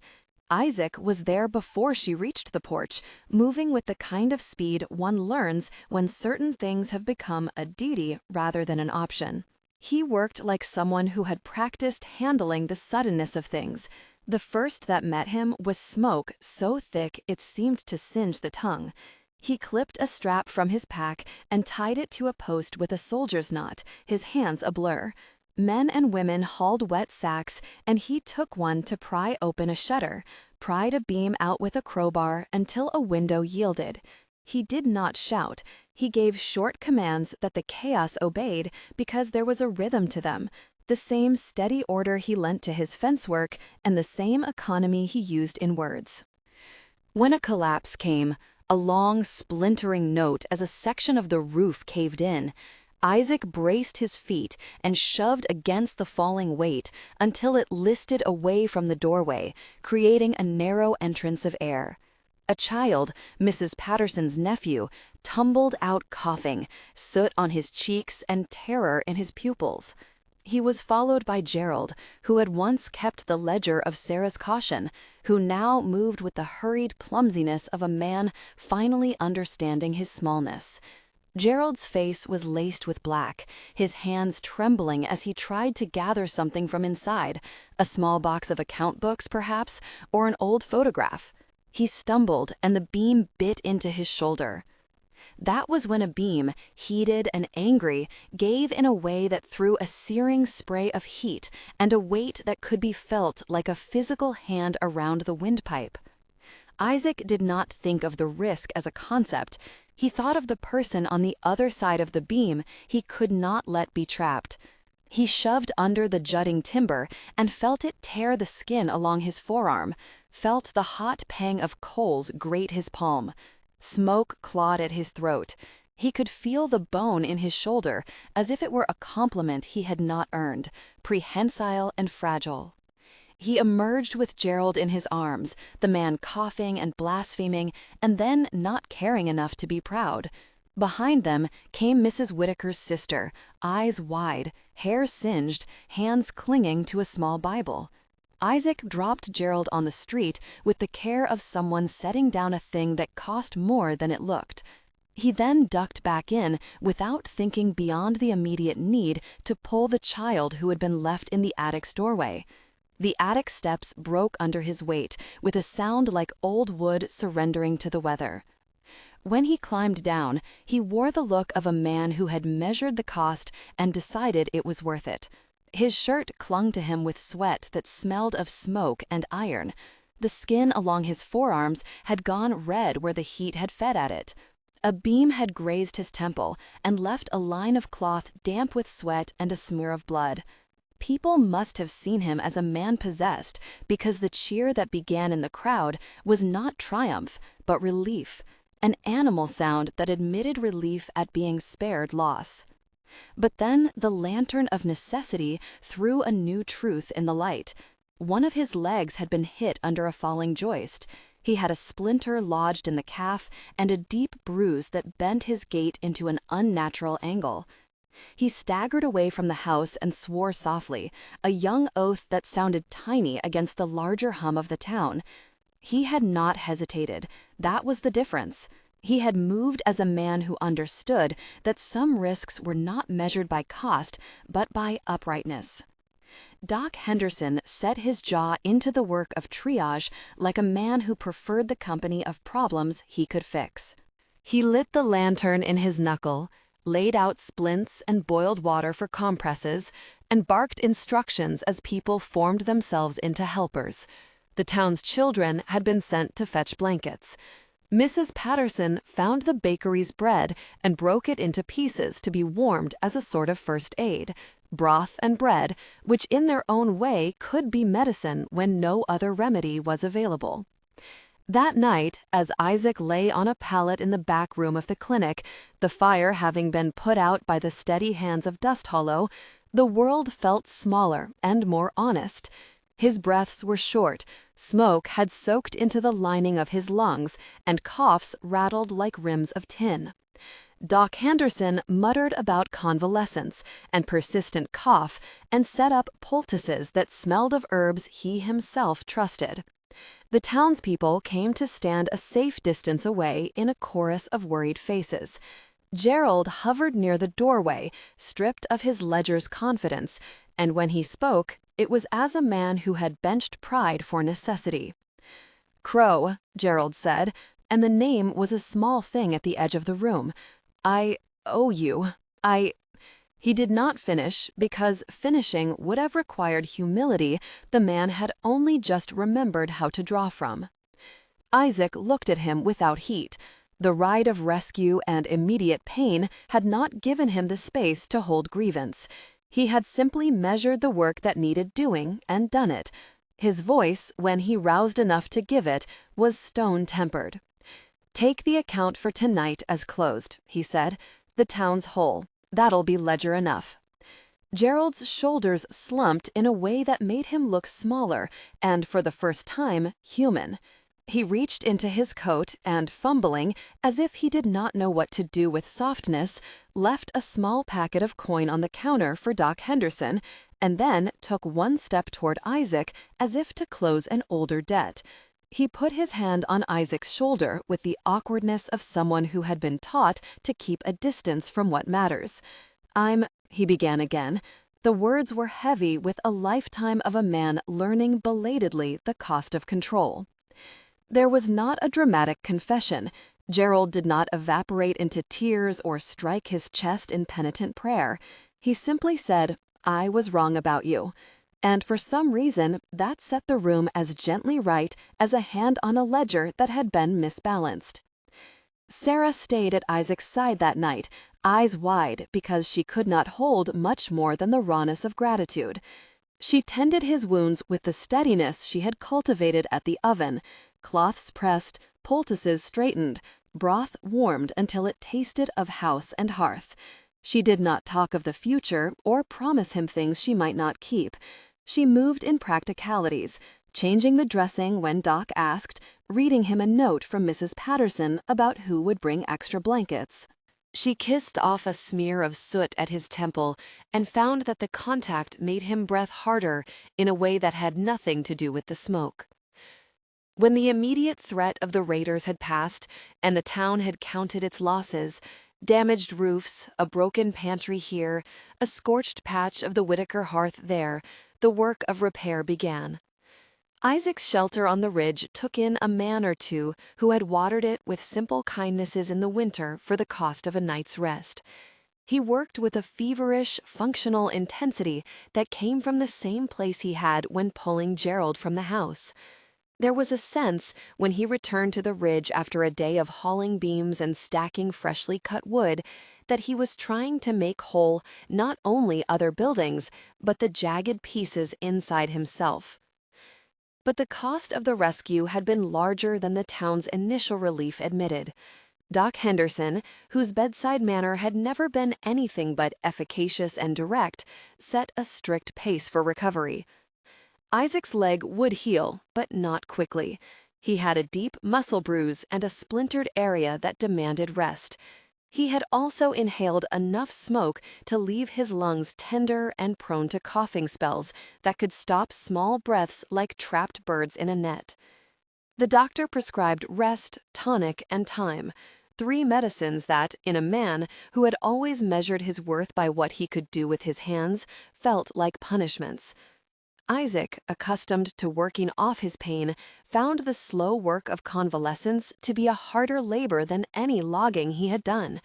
Isaac was there before she reached the porch, moving with the kind of speed one learns when certain things have become a duty rather than an option. He worked like someone who had practiced handling the suddenness of things. The first that met him was smoke so thick it seemed to singe the tongue. He clipped a strap from his pack and tied it to a post with a soldier's knot, his hands a blur. Men and women hauled wet sacks, and he took one to pry open a shutter, pried a beam out with a crowbar until a window yielded. He did not shout. He gave short commands that the chaos obeyed because there was a rhythm to them, the same steady order he lent to his fence work and the same economy he used in words. When a collapse came, a long, splintering note as a section of the roof caved in, Isaac braced his feet and shoved against the falling weight until it listed away from the doorway, creating a narrow entrance of air. A child, Mrs. Patterson's nephew, tumbled out coughing, soot on his cheeks and terror in his pupils. He was followed by Gerald, who had once kept the ledger of Sarah's caution, who now moved with the hurried clumsiness of a man finally understanding his smallness. Gerald's face was laced with black, his hands trembling as he tried to gather something from inside, a small box of account books, perhaps, or an old photograph. He stumbled, and the beam bit into his shoulder. That was when a beam, heated and angry, gave in a way that threw a searing spray of heat and a weight that could be felt like a physical hand around the windpipe. Isaac did not think of the risk as a concept. He thought of the person on the other side of the beam he could not let be trapped. He shoved under the jutting timber and felt it tear the skin along his forearm, felt the hot pang of coals grate his palm. Smoke clawed at his throat. He could feel the bone in his shoulder as if it were a compliment he had not earned, prehensile and fragile. He emerged with Gerald in his arms, the man coughing and blaspheming, and then not caring enough to be proud. Behind them came Mrs. Whitaker's sister, eyes wide, hair singed, hands clinging to a small Bible. Isaac dropped Gerald on the street with the care of someone setting down a thing that cost more than it looked. He then ducked back in without thinking beyond the immediate need to pull the child who had been left in the attic's doorway. The attic steps broke under his weight with a sound like old wood surrendering to the weather. When he climbed down, he wore the look of a man who had measured the cost and decided it was worth it. His shirt clung to him with sweat that smelled of smoke and iron. The skin along his forearms had gone red where the heat had fed at it. A beam had grazed his temple and left a line of cloth damp with sweat and a smear of blood. People must have seen him as a man possessed, because the cheer that began in the crowd was not triumph, but relief, an animal sound that admitted relief at being spared loss. But then the lantern of necessity threw a new truth in the light. One of his legs had been hit under a falling joist. He had a splinter lodged in the calf and a deep bruise that bent his gait into an unnatural angle. He staggered away from the house and swore softly, a young oath that sounded tiny against the larger hum of the town. He had not hesitated. That was the difference. He had moved as a man who understood that some risks were not measured by cost, but by uprightness. Doc Henderson set his jaw into the work of triage like a man who preferred the company of problems he could fix. He lit the lantern in his knuckle, laid out splints and boiled water for compresses, and barked instructions as people formed themselves into helpers. The town's children had been sent to fetch blankets. Mrs. Patterson found the bakery's bread and broke it into pieces to be warmed as a sort of first aid, broth and bread, which in their own way could be medicine when no other remedy was available. That night, as Isaac lay on a pallet in the back room of the clinic, the fire having been put out by the steady hands of Dust Hollow, the world felt smaller and more honest. His breaths were short, smoke had soaked into the lining of his lungs, and coughs rattled like rims of tin. Doc Henderson muttered about convalescence and persistent cough and set up poultices that smelled of herbs he himself trusted. The townspeople came to stand a safe distance away in a chorus of worried faces. Gerald hovered near the doorway, stripped of his ledger's confidence, and when he spoke, it was as a man who had benched pride for necessity. "Crow," Gerald said, and the name was a small thing at the edge of the room. "I owe you. He did not finish, because finishing would have required humility the man had only just remembered how to draw from. Isaac looked at him without heat. The ride of rescue and immediate pain had not given him the space to hold grievance. He had simply measured the work that needed doing and done it. His voice, when he roused enough to give it, was stone-tempered. "Take the account for tonight as closed," he said. "The town's whole. That'll be ledger enough." Gerald's shoulders slumped in a way that made him look smaller and, for the first time, human. He reached into his coat and, fumbling, as if he did not know what to do with softness, left a small packet of coin on the counter for Doc Henderson, and then took one step toward Isaac as if to close an older debt. He put his hand on Isaac's shoulder with the awkwardness of someone who had been taught to keep a distance from what matters. He began again. The words were heavy with a lifetime of a man learning belatedly the cost of control. There was not a dramatic confession. Gerald did not evaporate into tears or strike his chest in penitent prayer. He simply said, "I was wrong about you." And for some reason, that set the room as gently right as a hand on a ledger that had been misbalanced. Sarah stayed at Isaac's side that night, eyes wide because she could not hold much more than the rawness of gratitude. She tended his wounds with the steadiness she had cultivated at the oven, cloths pressed, poultices straightened, broth warmed until it tasted of house and hearth. She did not talk of the future or promise him things she might not keep. She moved in practicalities, changing the dressing when Doc asked, reading him a note from Mrs. Patterson about who would bring extra blankets. She kissed off a smear of soot at his temple and found that the contact made him breath harder in a way that had nothing to do with the smoke. When the immediate threat of the raiders had passed and the town had counted its losses, damaged roofs, a broken pantry here, a scorched patch of the Whitaker hearth there, the work of repair began. Isaac's shelter on the ridge took in a man or two who had watered it with simple kindnesses in the winter for the cost of a night's rest. He worked with a feverish, functional intensity that came from the same place he had when pulling Gerald from the house. There was a sense, when he returned to the ridge after a day of hauling beams and stacking freshly cut wood, that he was trying to make whole not only other buildings, but the jagged pieces inside himself. But the cost of the rescue had been larger than the town's initial relief admitted. Doc Henderson, whose bedside manner had never been anything but efficacious and direct, set a strict pace for recovery. Isaac's leg would heal, but not quickly. He had a deep muscle bruise and a splintered area that demanded rest. He had also inhaled enough smoke to leave his lungs tender and prone to coughing spells that could stop small breaths like trapped birds in a net. The doctor prescribed rest, tonic, and time, 3 medicines that, in a man who had always measured his worth by what he could do with his hands, felt like punishments. Isaac, accustomed to working off his pain, found the slow work of convalescence to be a harder labor than any logging he had done.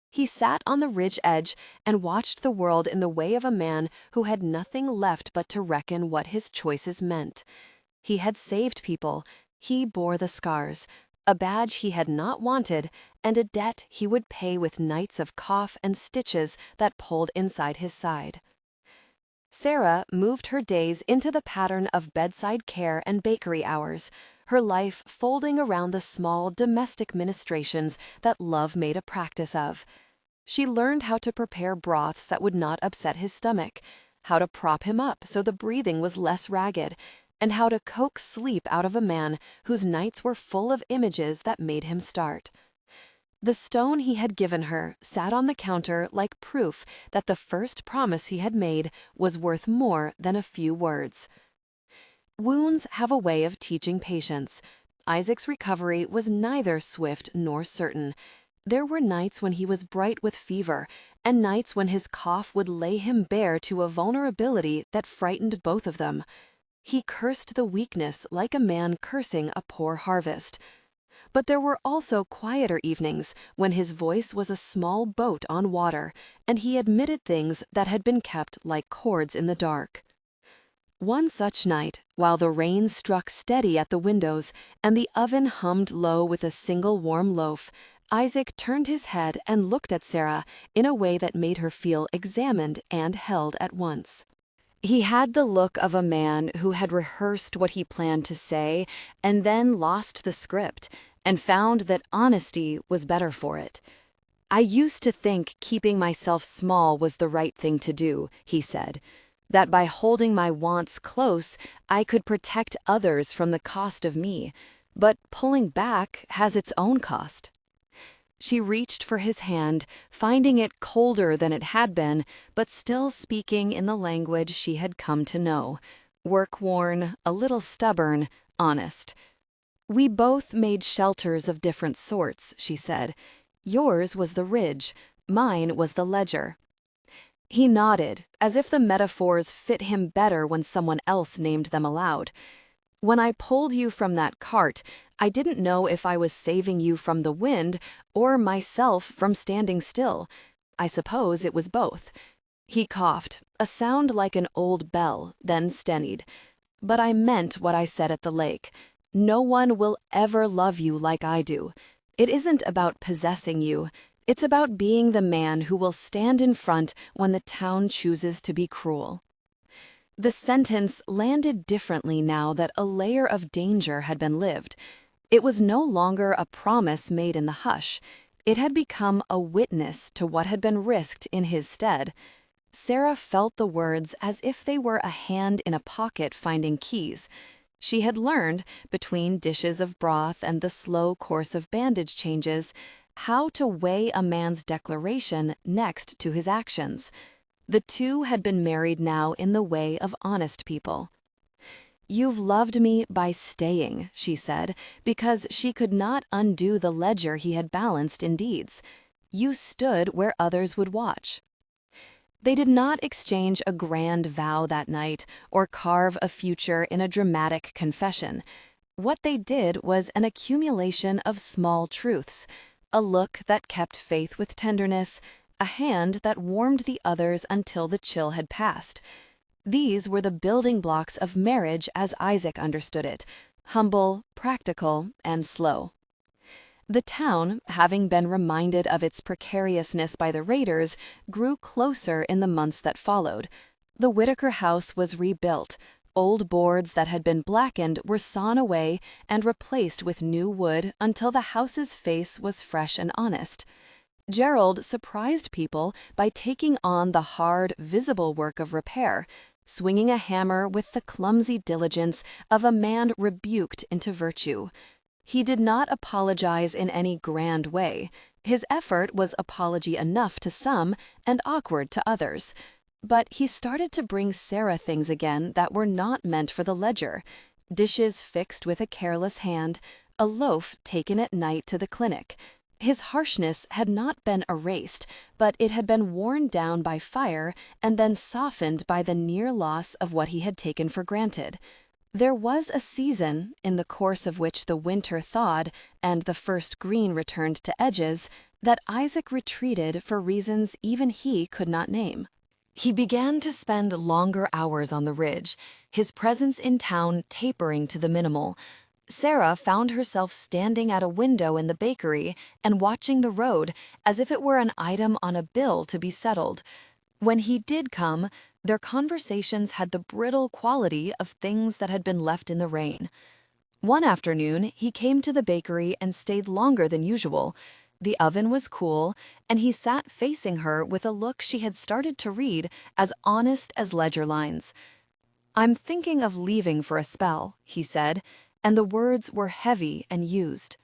He sat on the ridge edge and watched the world in the way of a man who had nothing left but to reckon what his choices meant. He had saved people. He bore the scars, a badge he had not wanted, and a debt he would pay with nights of cough and stitches that pulled inside his side. Sarah moved her days into the pattern of bedside care and bakery hours, her life folding around the small domestic ministrations that love made a practice of. She learned how to prepare broths that would not upset his stomach, how to prop him up so the breathing was less ragged, and how to coax sleep out of a man whose nights were full of images that made him start. The stone he had given her sat on the counter like proof that the first promise he had made was worth more than a few words. Wounds have a way of teaching patience. Isaac's recovery was neither swift nor certain. There were nights when he was bright with fever, and nights when his cough would lay him bare to a vulnerability that frightened both of them. He cursed the weakness like a man cursing a poor harvest. But there were also quieter evenings when his voice was a small boat on water, and he admitted things that had been kept like chords in the dark. One such night, while the rain struck steady at the windows and the oven hummed low with a single warm loaf, Isaac turned his head and looked at Sarah in a way that made her feel examined and held at once. He had the look of a man who had rehearsed what he planned to say and then lost the script, and found that honesty was better for it. "I used to think keeping myself small was the right thing to do," he said, "that by holding my wants close, I could protect others from the cost of me, but pulling back has its own cost." She reached for his hand, finding it colder than it had been, but still speaking in the language she had come to know, work-worn, a little stubborn, honest. "We both made shelters of different sorts," she said. "Yours was the ridge, mine was the ledger." He nodded, as if the metaphors fit him better when someone else named them aloud. "When I pulled you from that cart, I didn't know if I was saving you from the wind or myself from standing still. I suppose it was both." He coughed, a sound like an old bell, then steadied. "But I meant what I said at the lake. No one will ever love you like I do. It isn't about possessing you. It's about being the man who will stand in front when the town chooses to be cruel." The sentence landed differently now that a layer of danger had been lived. It was no longer a promise made in the hush. It had become a witness to what had been risked in his stead. Sarah felt the words as if they were a hand in a pocket finding keys. She had learned, between dishes of broth and the slow course of bandage changes, how to weigh a man's declaration next to his actions. The two had been married now in the way of honest people. "You've loved me by staying," she said, because she could not undo the ledger he had balanced in deeds. "You stood where others would watch." They did not exchange a grand vow that night or carve a future in a dramatic confession. What they did was an accumulation of small truths, a look that kept faith with tenderness, a hand that warmed the other's until the chill had passed. These were the building blocks of marriage as Isaac understood it, humble, practical, and slow. The town, having been reminded of its precariousness by the raiders, grew closer in the months that followed. The Whitaker house was rebuilt. Old boards that had been blackened were sawn away and replaced with new wood until the house's face was fresh and honest. Gerald surprised people by taking on the hard, visible work of repair, swinging a hammer with the clumsy diligence of a man rebuked into virtue. He did not apologize in any grand way. His effort was apology enough to some and awkward to others. But he started to bring Sarah things again that were not meant for the ledger. Dishes fixed with a careless hand, a loaf taken at night to the clinic. His harshness had not been erased, but it had been worn down by fire and then softened by the near loss of what he had taken for granted. There was a season, in the course of which the winter thawed and the first green returned to edges, that Isaac retreated for reasons even he could not name. He began to spend longer hours on the ridge, his presence in town tapering to the minimal. Sarah found herself standing at a window in the bakery and watching the road as if it were an item on a bill to be settled. When he did come, their conversations had the brittle quality of things that had been left in the rain. One afternoon, he came to the bakery and stayed longer than usual. The oven was cool, and he sat facing her with a look she had started to read as honest as ledger lines. "I'm thinking of leaving for a spell," he said, and the words were heavy and used.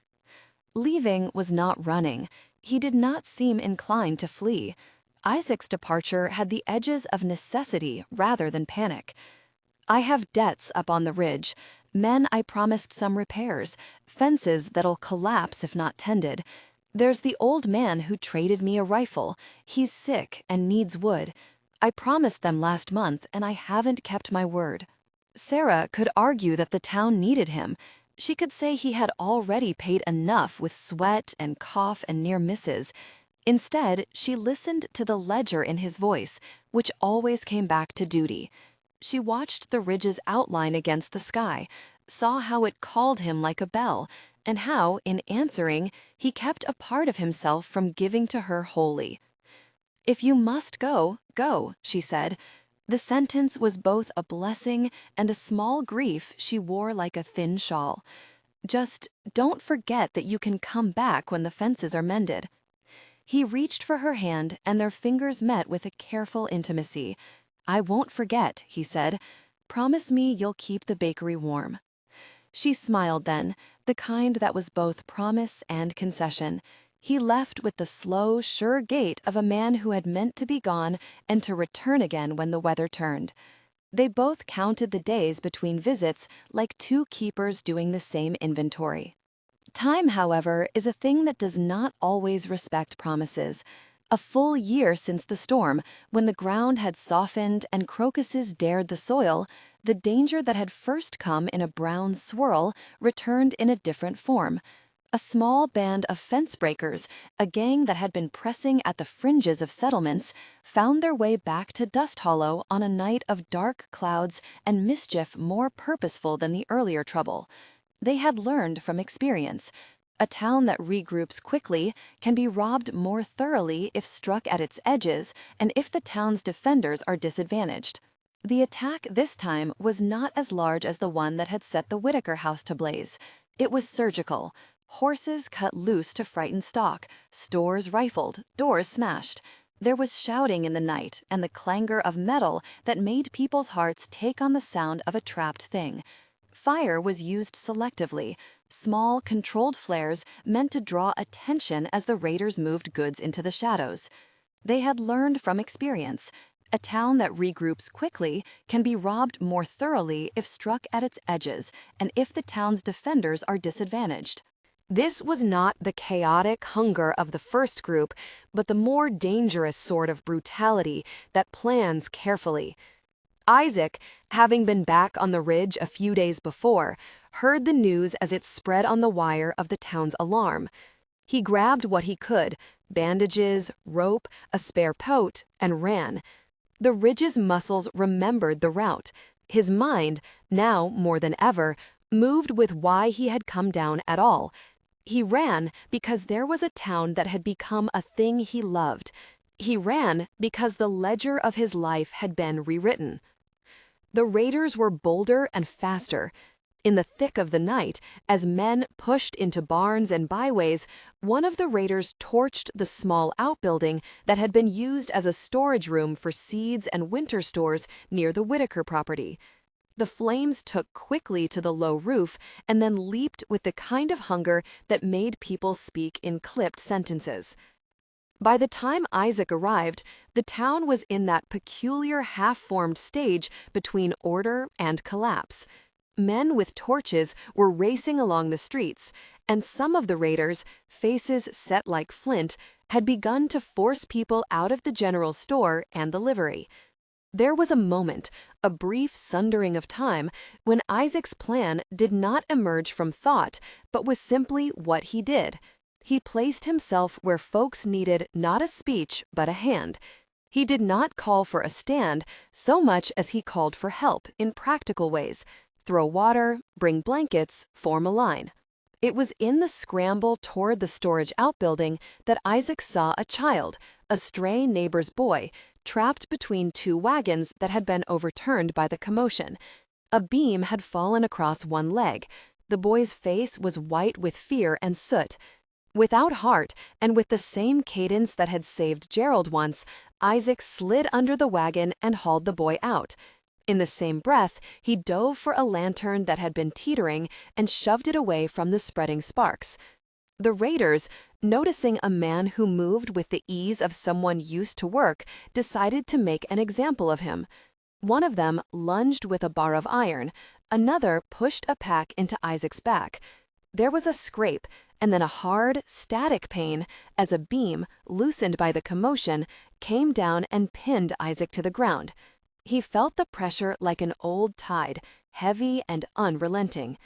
Leaving was not running. He did not seem inclined to flee. Isaac's departure had the edges of necessity rather than panic. "I have debts up on the ridge. Men I promised some repairs, fences that'll collapse if not tended. There's the old man who traded me a rifle. He's sick and needs wood. I promised them last month and I haven't kept my word." Sarah could argue that the town needed him. She could say he had already paid enough with sweat and cough and near misses. Instead, she listened to the ledger in his voice, which always came back to duty. She watched the ridge's outline against the sky, saw how it called him like a bell, and how, in answering, he kept a part of himself from giving to her wholly. "If you must go, go," she said. The sentence was both a blessing and a small grief she wore like a thin shawl. "Just don't forget that you can come back when the fences are mended." He reached for her hand, and their fingers met with a careful intimacy. "I won't forget," he said. "Promise me you'll keep the bakery warm." She smiled then, the kind that was both promise and concession. He left with the slow, sure gait of a man who had meant to be gone and to return again when the weather turned. They both counted the days between visits like two keepers doing the same inventory. Time, however, is a thing that does not always respect promises. A full year since the storm, when the ground had softened and crocuses dared the soil, the danger that had first come in a brown swirl returned in a different form. A small band of fence breakers, a gang that had been pressing at the fringes of settlements, found their way back to Dust Hollow on a night of dark clouds and mischief more purposeful than the earlier trouble. They had learned from experience. A town that regroups quickly can be robbed more thoroughly if struck at its edges and if the town's defenders are disadvantaged. The attack this time was not as large as the one that had set the Whitaker house to blaze. It was surgical. Horses cut loose to frighten stock, stores rifled, doors smashed. There was shouting in the night and the clangor of metal that made people's hearts take on the sound of a trapped thing. Fire was used selectively, small, controlled flares meant to draw attention as the raiders moved goods into the shadows. They had learned from experience. A town that regroups quickly can be robbed more thoroughly if struck at its edges and if the town's defenders are disadvantaged. This was not the chaotic hunger of the first group, but the more dangerous sort of brutality that plans carefully. Isaac, having been back on the ridge a few days before, heard the news as it spread on the wire of the town's alarm. He grabbed what he could, bandages, rope, a spare pote, and ran. The ridge's muscles remembered the route. His mind, now more than ever, moved with why he had come down at all. He ran because there was a town that had become a thing he loved. He ran because the ledger of his life had been rewritten. The raiders were bolder and faster. In the thick of the night, as men pushed into barns and byways, one of the raiders torched the small outbuilding that had been used as a storage room for seeds and winter stores near the Whitaker property. The flames took quickly to the low roof and then leaped with the kind of hunger that made people speak in clipped sentences. By the time Isaac arrived, the town was in that peculiar half-formed stage between order and collapse. Men with torches were racing along the streets, and some of the raiders, faces set like flint, had begun to force people out of the general store and the livery. There was a moment, a brief sundering of time, when Isaac's plan did not emerge from thought, but was simply what he did. He placed himself where folks needed not a speech, but a hand. He did not call for a stand so much as he called for help in practical ways. Throw water, bring blankets, form a line. It was in the scramble toward the storage outbuilding that Isaac saw a child, a stray neighbor's boy, trapped between two wagons that had been overturned by the commotion. A beam had fallen across one leg. The boy's face was white with fear and soot. Without heart, and with the same cadence that had saved Gerald once, Isaac slid under the wagon and hauled the boy out. In the same breath, he dove for a lantern that had been teetering and shoved it away from the spreading sparks. The raiders, noticing a man who moved with the ease of someone used to work, decided to make an example of him. One of them lunged with a bar of iron. Another pushed a pack into Isaac's back. There was a scrape, and then a hard, static pain as a beam, loosened by the commotion, came down and pinned Isaac to the ground. He felt the pressure like an old tide, heavy and unrelenting.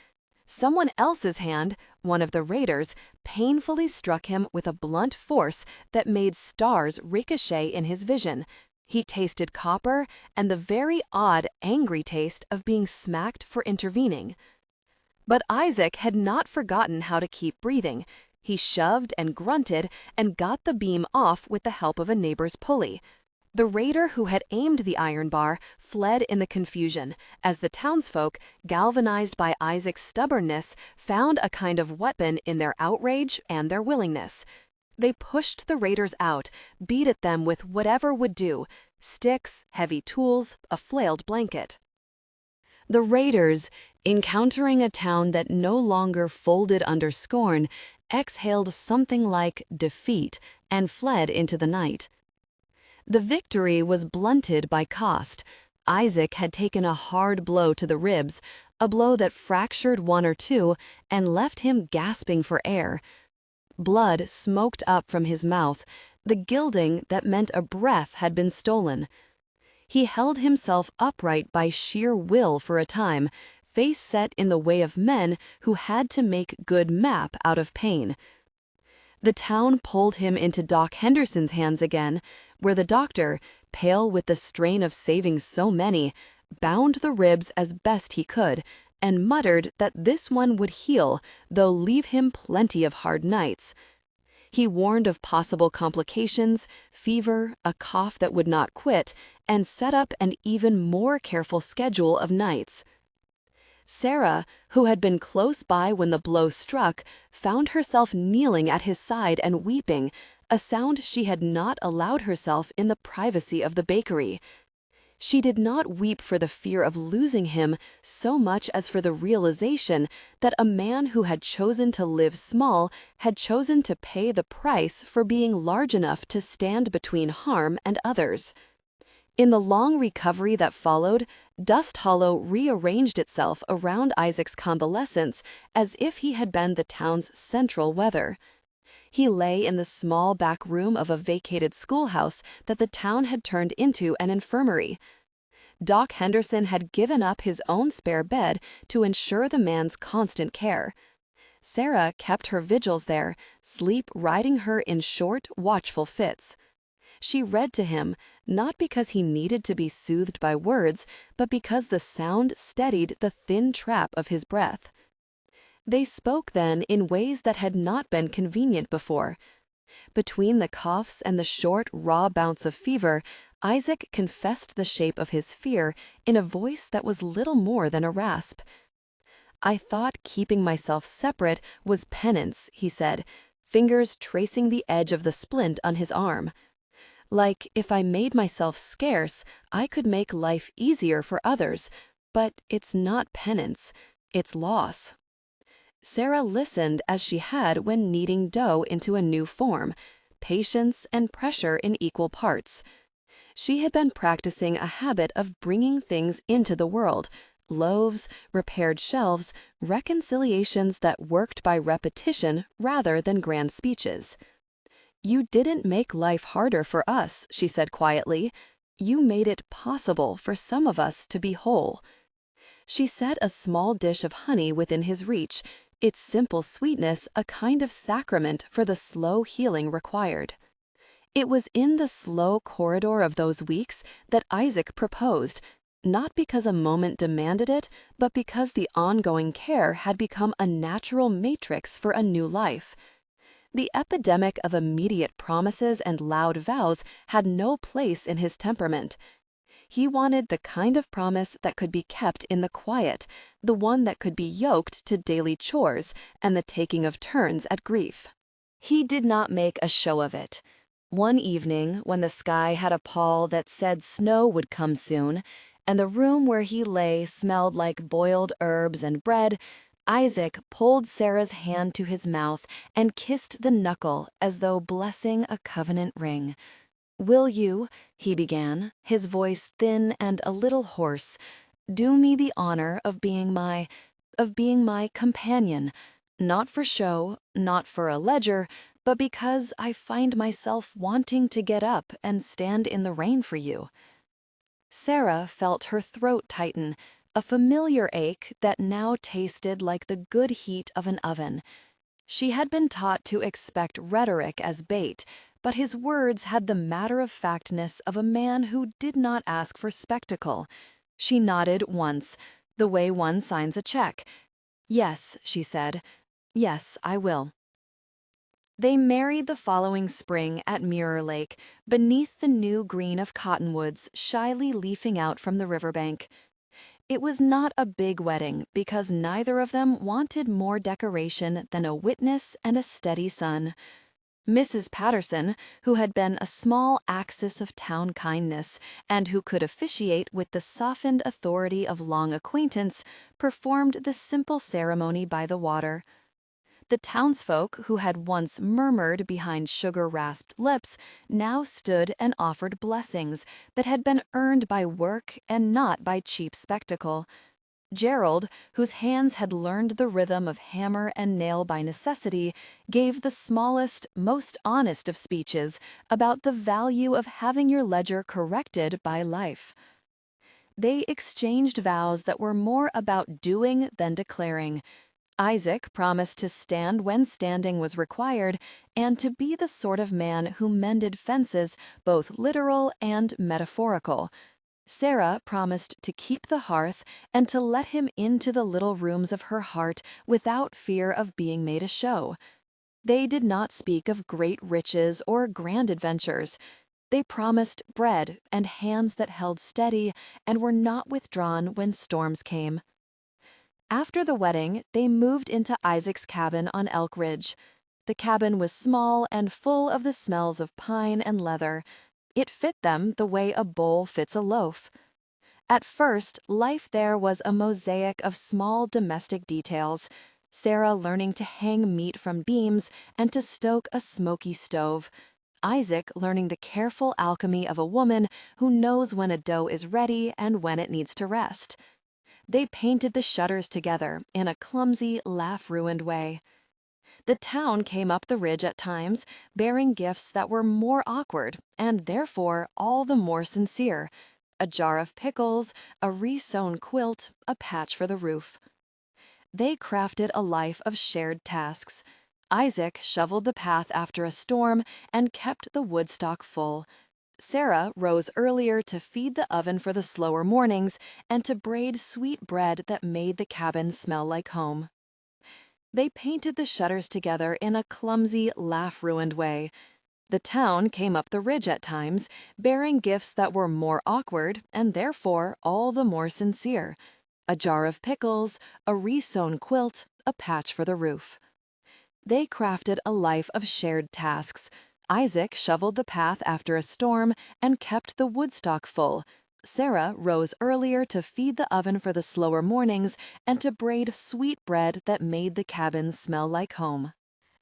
Someone else's hand, one of the raiders, painfully struck him with a blunt force that made stars ricochet in his vision. He tasted copper and the very odd, angry taste of being smacked for intervening. But Isaac had not forgotten how to keep breathing. He shoved and grunted and got the beam off with the help of a neighbor's pulley. The raider who had aimed the iron bar fled in the confusion, as the townsfolk, galvanized by Isaac's stubbornness, found a kind of weapon in their outrage and their willingness. They pushed the raiders out, beat at them with whatever would do: sticks, heavy tools, a flailed blanket. The raiders, encountering a town that no longer folded under scorn, exhaled something like defeat and fled into the night. The victory was blunted by cost. Isaac had taken a hard blow to the ribs, a blow that fractured one or two and left him gasping for air. Blood smoked up from his mouth, the gilding that meant a breath had been stolen. He held himself upright by sheer will for a time, face set in the way of men who had to make good map out of pain. The town pulled him into Doc Henderson's hands again, where the doctor, pale with the strain of saving so many, bound the ribs as best he could and muttered that this one would heal, though leave him plenty of hard nights. He warned of possible complications, fever, a cough that would not quit, and set up an even more careful schedule of nights. Sarah, who had been close by when the blow struck, found herself kneeling at his side and weeping, a sound she had not allowed herself in the privacy of the bakery. She did not weep for the fear of losing him so much as for the realization that a man who had chosen to live small had chosen to pay the price for being large enough to stand between harm and others. In the long recovery that followed, Dust Hollow rearranged itself around Isaac's convalescence as if he had been the town's central weather. He lay in the small back room of a vacated schoolhouse that the town had turned into an infirmary. Doc Henderson had given up his own spare bed to ensure the man's constant care. Sarah kept her vigils there, sleep riding her in short, watchful fits. She read to him, not because he needed to be soothed by words, but because the sound steadied the thin trap of his breath. They spoke then in ways that had not been convenient before. Between the coughs and the short, raw bouts of fever, Isaac confessed the shape of his fear in a voice that was little more than a rasp. "I thought keeping myself separate was penance," he said, fingers tracing the edge of the splint on his arm. "Like, if I made myself scarce, I could make life easier for others, but it's not penance, it's loss." Sarah listened as she had when kneading dough into a new form, patience and pressure in equal parts. She had been practicing a habit of bringing things into the world, loaves, repaired shelves, reconciliations that worked by repetition rather than grand speeches. "You didn't make life harder for us," she said quietly. "You made it possible for some of us to be whole." She set a small dish of honey within his reach, its simple sweetness a kind of sacrament for the slow healing required. It was in the slow corridor of those weeks that Isaac proposed, not because a moment demanded it, but because the ongoing care had become a natural matrix for a new life. The epidemic of immediate promises and loud vows had no place in his temperament. He wanted the kind of promise that could be kept in the quiet, the one that could be yoked to daily chores and the taking of turns at grief. He did not make a show of it. One evening, when the sky had a pall that said snow would come soon, and the room where he lay smelled like boiled herbs and bread, Isaac pulled Sarah's hand to his mouth and kissed the knuckle as though blessing a covenant ring. "Will you," he began, his voice thin and a little hoarse, "do me the honor of being my companion, not for show, not for a ledger, but because I find myself wanting to get up and stand in the rain for you." Sarah felt her throat tighten, a familiar ache that now tasted like the good heat of an oven. She had been taught to expect rhetoric as bait, but his words had the matter-of-factness of a man who did not ask for spectacle. She nodded once, the way one signs a check. "Yes," she said. "Yes, I will." They married the following spring at Mirror Lake, beneath the new green of cottonwoods shyly leafing out from the riverbank. It was not a big wedding because neither of them wanted more decoration than a witness and a steady sun. Mrs. Patterson, who had been a small axis of town kindness and who could officiate with the softened authority of long acquaintance, performed the simple ceremony by the water. The townsfolk who had once murmured behind sugar-rasped lips now stood and offered blessings that had been earned by work and not by cheap spectacle. Gerald, whose hands had learned the rhythm of hammer and nail by necessity, gave the smallest, most honest of speeches about the value of having your ledger corrected by life. They exchanged vows that were more about doing than declaring. Isaac promised to stand when standing was required and to be the sort of man who mended fences, both literal and metaphorical. Sarah promised to keep the hearth and to let him into the little rooms of her heart without fear of being made a show. They did not speak of great riches or grand adventures. They promised bread and hands that held steady and were not withdrawn when storms came. After the wedding, they moved into Isaac's cabin on Elk Ridge. The cabin was small and full of the smells of pine and leather. It fit them the way a bowl fits a loaf. At first, life there was a mosaic of small domestic details, Sarah learning to hang meat from beams and to stoke a smoky stove, Isaac learning the careful alchemy of a woman who knows when a dough is ready and when it needs to rest. They painted the shutters together in a clumsy, laugh-ruined way. The town came up the ridge at times, bearing gifts that were more awkward and therefore all the more sincere. A jar of pickles, a re-sewn quilt, a patch for the roof. They crafted a life of shared tasks. Isaac shoveled the path after a storm and kept the woodstock full. Sarah rose earlier to feed the oven for the slower mornings and to braid sweet bread that made the cabin smell like home. They painted the shutters together in a clumsy, laugh-ruined way. The town came up the ridge at times, bearing gifts that were more awkward and therefore all the more sincere. A jar of pickles, a re-sewn quilt, a patch for the roof. They crafted a life of shared tasks. Isaac shoveled the path after a storm and kept the woodstock full. Sarah rose earlier to feed the oven for the slower mornings and to braid sweet bread that made the cabins smell like home.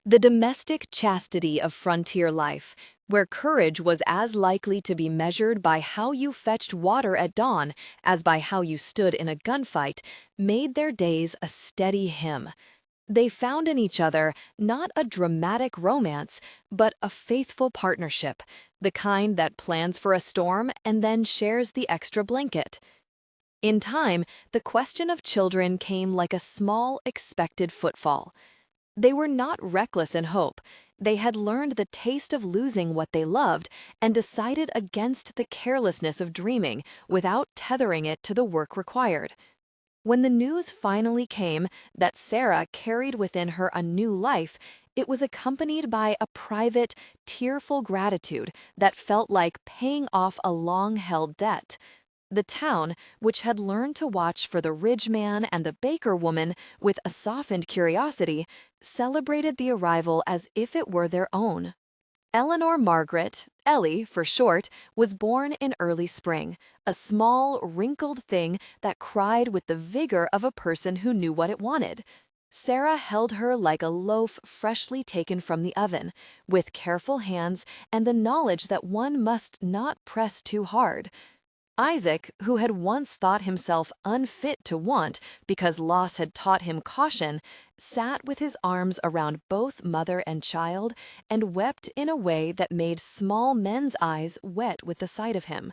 The domestic chastity of frontier life, where courage was as likely to be measured by how you fetched water at dawn as by how you stood in a gunfight, made their days a steady hymn. They found in each other not a dramatic romance, but a faithful partnership, the kind that plans for a storm and then shares the extra blanket. In time, the question of children came like a small, expected footfall. They were not reckless in hope. They had learned the taste of losing what they loved and decided against the carelessness of dreaming without tethering it to the work required. When the news finally came that Sarah carried within her a new life, it was accompanied by a private, tearful gratitude that felt like paying off a long-held debt. The town, which had learned to watch for the ridge man and the baker woman with a softened curiosity, celebrated the arrival as if it were their own. Eleanor Margaret, Ellie for short, was born in early spring, a small, wrinkled thing that cried with the vigor of a person who knew what it wanted. Sarah held her like a loaf freshly taken from the oven, with careful hands and the knowledge that one must not press too hard. Isaac, who had once thought himself unfit to want because loss had taught him caution, sat with his arms around both mother and child and wept in a way that made small men's eyes wet with the sight of him.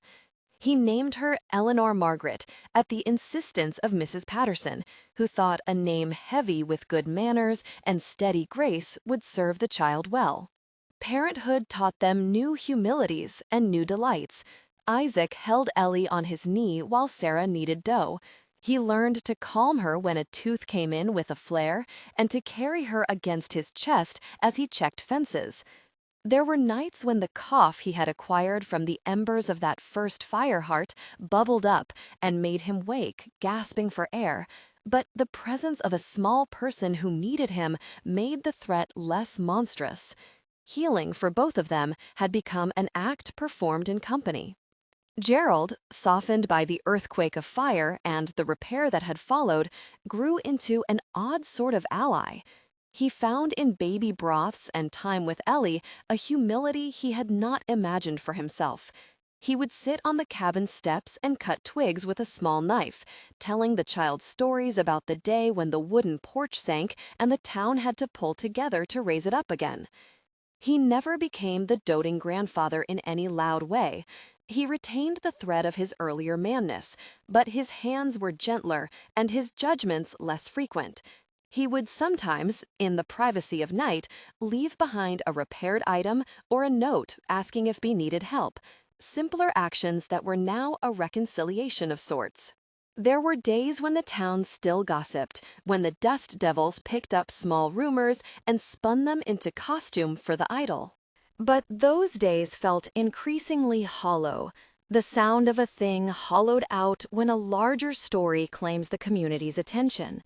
He named her Eleanor Margaret at the insistence of Mrs. Patterson, who thought a name heavy with good manners and steady grace would serve the child well. Parenthood taught them new humilities and new delights. Isaac held Ellie on his knee while Sarah kneaded dough. He learned to calm her when a tooth came in with a flare and to carry her against his chest as he checked fences. There were nights when the cough he had acquired from the embers of that first fire heart bubbled up and made him wake, gasping for air. But the presence of a small person who needed him made the threat less monstrous. Healing for both of them had become an act performed in company. Gerald, softened by the earthquake of fire and the repair that had followed, grew into an odd sort of ally. He found in baby broths and time with Ellie a humility he had not imagined for himself. He would sit on the cabin steps and cut twigs with a small knife, telling the child stories about the day when the wooden porch sank and the town had to pull together to raise it up again. He never became the doting grandfather in any loud way. He retained the thread of his earlier manness, but his hands were gentler and his judgments less frequent. He would sometimes, in the privacy of night, leave behind a repaired item or a note asking if he needed help, simpler actions that were now a reconciliation of sorts. There were days when the town still gossiped, when the dust devils picked up small rumors and spun them into costume for the idol. But those days felt increasingly hollow, the sound of a thing hollowed out when a larger story claims the community's attention.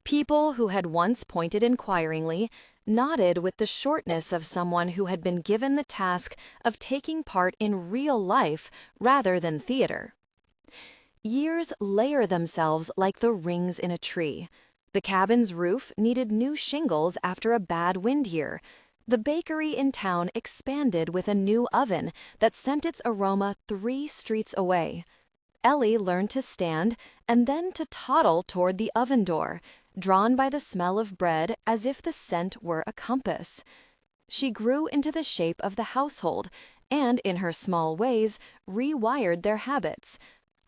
People who had once pointed inquiringly nodded with the shortness of someone who had been given the task of taking part in real life rather than theater. Years layer themselves like the rings in a tree. The cabin's roof needed new shingles after a bad wind year. The bakery in town expanded with a new oven that sent its aroma 3 streets away. Ellie learned to stand and then to toddle toward the oven door, drawn by the smell of bread as if the scent were a compass. She grew into the shape of the household and, in her small ways, rewired their habits.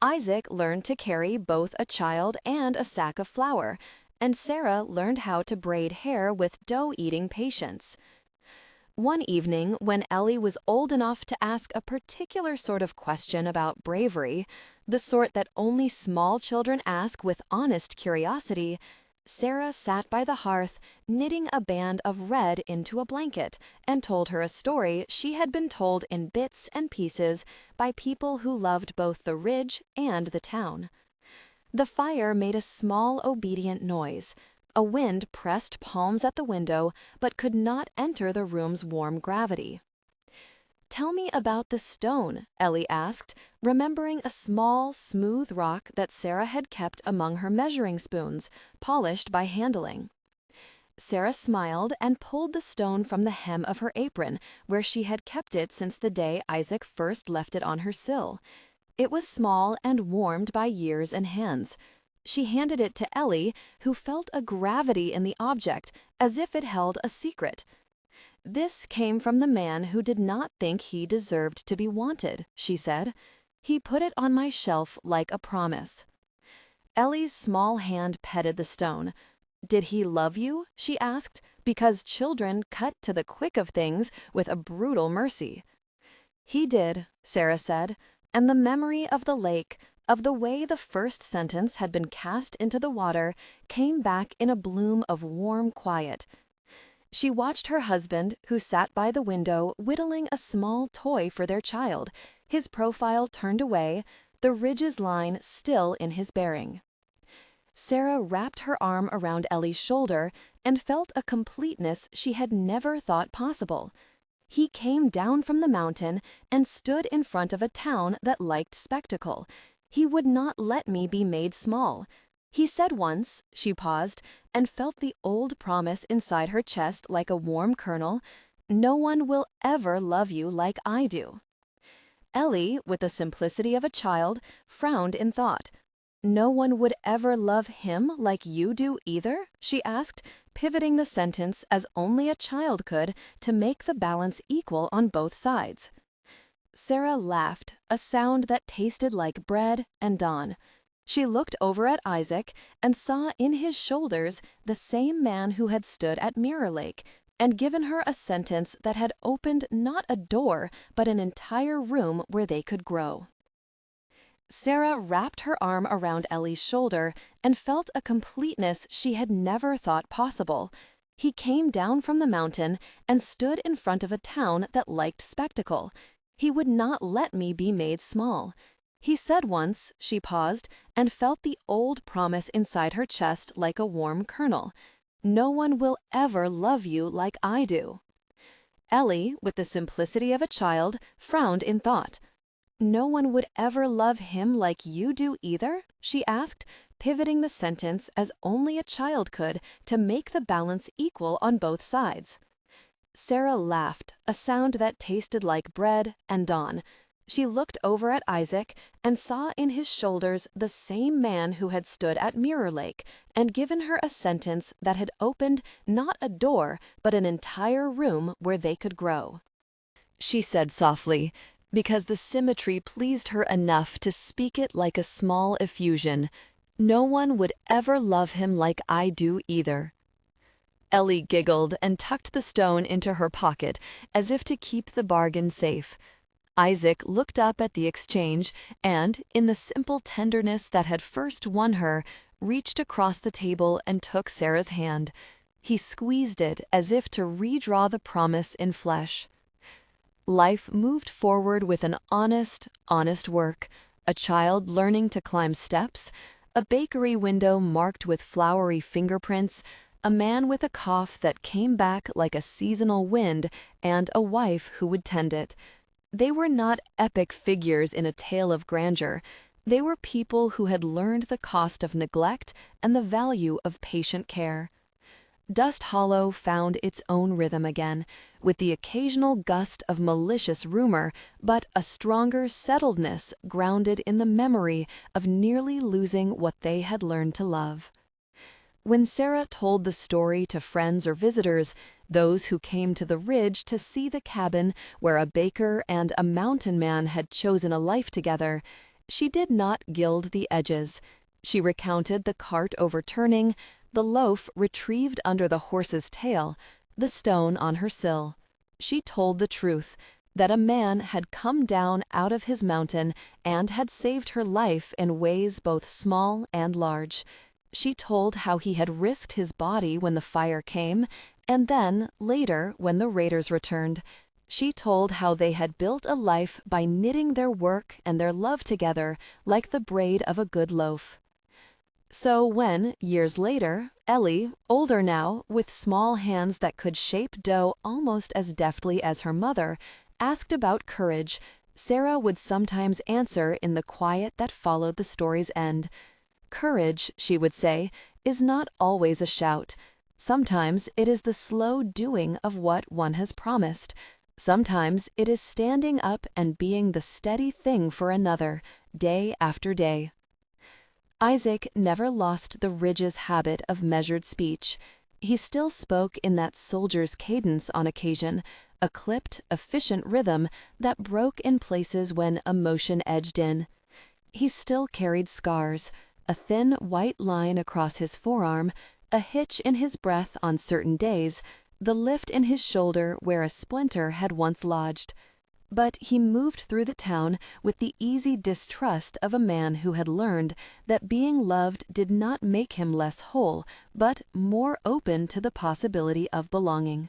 Isaac learned to carry both a child and a sack of flour, and Sarah learned how to braid hair with dough-eating patience. One evening, when Ellie was old enough to ask a particular sort of question about bravery, the sort that only small children ask with honest curiosity, Sarah sat by the hearth, knitting a band of red into a blanket, and told her a story she had been told in bits and pieces by people who loved both the ridge and the town. The fire made a small, obedient noise. A wind pressed palms at the window, but could not enter the room's warm gravity. "Tell me about the stone," Ellie asked, remembering a small, smooth rock that Sarah had kept among her measuring spoons, polished by handling. Sarah smiled and pulled the stone from the hem of her apron, where she had kept it since the day Isaac first left it on her sill. It was small and warmed by years and hands. She handed it to Ellie, who felt a gravity in the object, as if it held a secret. "This came from the man who did not think he deserved to be wanted," she said. "He put it on my shelf like a promise." Ellie's small hand petted the stone. "Did he love you?" she asked, because children cut to the quick of things with a brutal mercy. "He did," Sarah said, and the memory of the lake, of the way the first sentence had been cast into the water, came back in a bloom of warm quiet. She watched her husband, who sat by the window whittling a small toy for their child, his profile turned away, the ridge's line still in his bearing. Sarah wrapped her arm around Ellie's shoulder and felt a completeness she had never thought possible. He came down from the mountain and stood in front of a town that liked spectacle. He would not let me be made small. He said once, she paused, and felt the old promise inside her chest like a warm kernel, "No one will ever love you like I do." Ellie, with the simplicity of a child, frowned in thought. "No one would ever love him like you do either?" she asked, pivoting the sentence as only a child could to make the balance equal on both sides. Sarah laughed, a sound that tasted like bread and dawn. She looked over at Isaac and saw in his shoulders the same man who had stood at Mirror Lake and given her a sentence that had opened not a door, but an entire room where they could grow. Sarah wrapped her arm around Ellie's shoulder and felt a completeness she had never thought possible. He came down from the mountain and stood in front of a town that liked spectacle. He would not let me be made small. He said once, she paused, and felt the old promise inside her chest like a warm kernel. "No one will ever love you like I do." Ellie, with the simplicity of a child, frowned in thought. "No one would ever love him like you do either?" she asked, pivoting the sentence as only a child could to make the balance equal on both sides. Sarah laughed, a sound that tasted like bread and dawn. She looked over at Isaac and saw in his shoulders the same man who had stood at Mirror Lake and given her a sentence that had opened not a door, but an entire room where they could grow. She said softly, because the symmetry pleased her enough to speak it like a small effusion, "No one would ever love him like I do either." Ellie giggled and tucked the stone into her pocket as if to keep the bargain safe. Isaac looked up at the exchange and, in the simple tenderness that had first won her, reached across the table and took Sarah's hand. He squeezed it as if to redraw the promise in flesh. Life moved forward with an honest work, a child learning to climb steps, a bakery window marked with flowery fingerprints, a man with a cough that came back like a seasonal wind, and a wife who would tend it. They were not epic figures in a tale of grandeur. They were people who had learned the cost of neglect and the value of patient care. Dust Hollow found its own rhythm again, with the occasional gust of malicious rumor, but a stronger settledness grounded in the memory of nearly losing what they had learned to love. When Sarah told the story to friends or visitors, those who came to the ridge to see the cabin where a baker and a mountain man had chosen a life together, she did not gild the edges. She recounted the cart overturning, the loaf retrieved under the horse's tail, the stone on her sill. She told the truth, that a man had come down out of his mountain and had saved her life in ways both small and large. She told how he had risked his body when the fire came, and then, later, when the raiders returned, she told how they had built a life by knitting their work and their love together like the braid of a good loaf. So when, years later, Ellie, older now, with small hands that could shape dough almost as deftly as her mother, asked about courage, Sarah would sometimes answer in the quiet that followed the story's end. Courage, she would say, is not always a shout. Sometimes it is the slow doing of what one has promised. Sometimes it is standing up and being the steady thing for another, day after day. Isaac never lost the ridge's habit of measured speech. He still spoke in that soldier's cadence on occasion, a clipped, efficient rhythm that broke in places when emotion edged in. He still carried scars, a thin white line across his forearm, a hitch in his breath on certain days, the lift in his shoulder where a splinter had once lodged. But he moved through the town with the easy distrust of a man who had learned that being loved did not make him less whole, but more open to the possibility of belonging.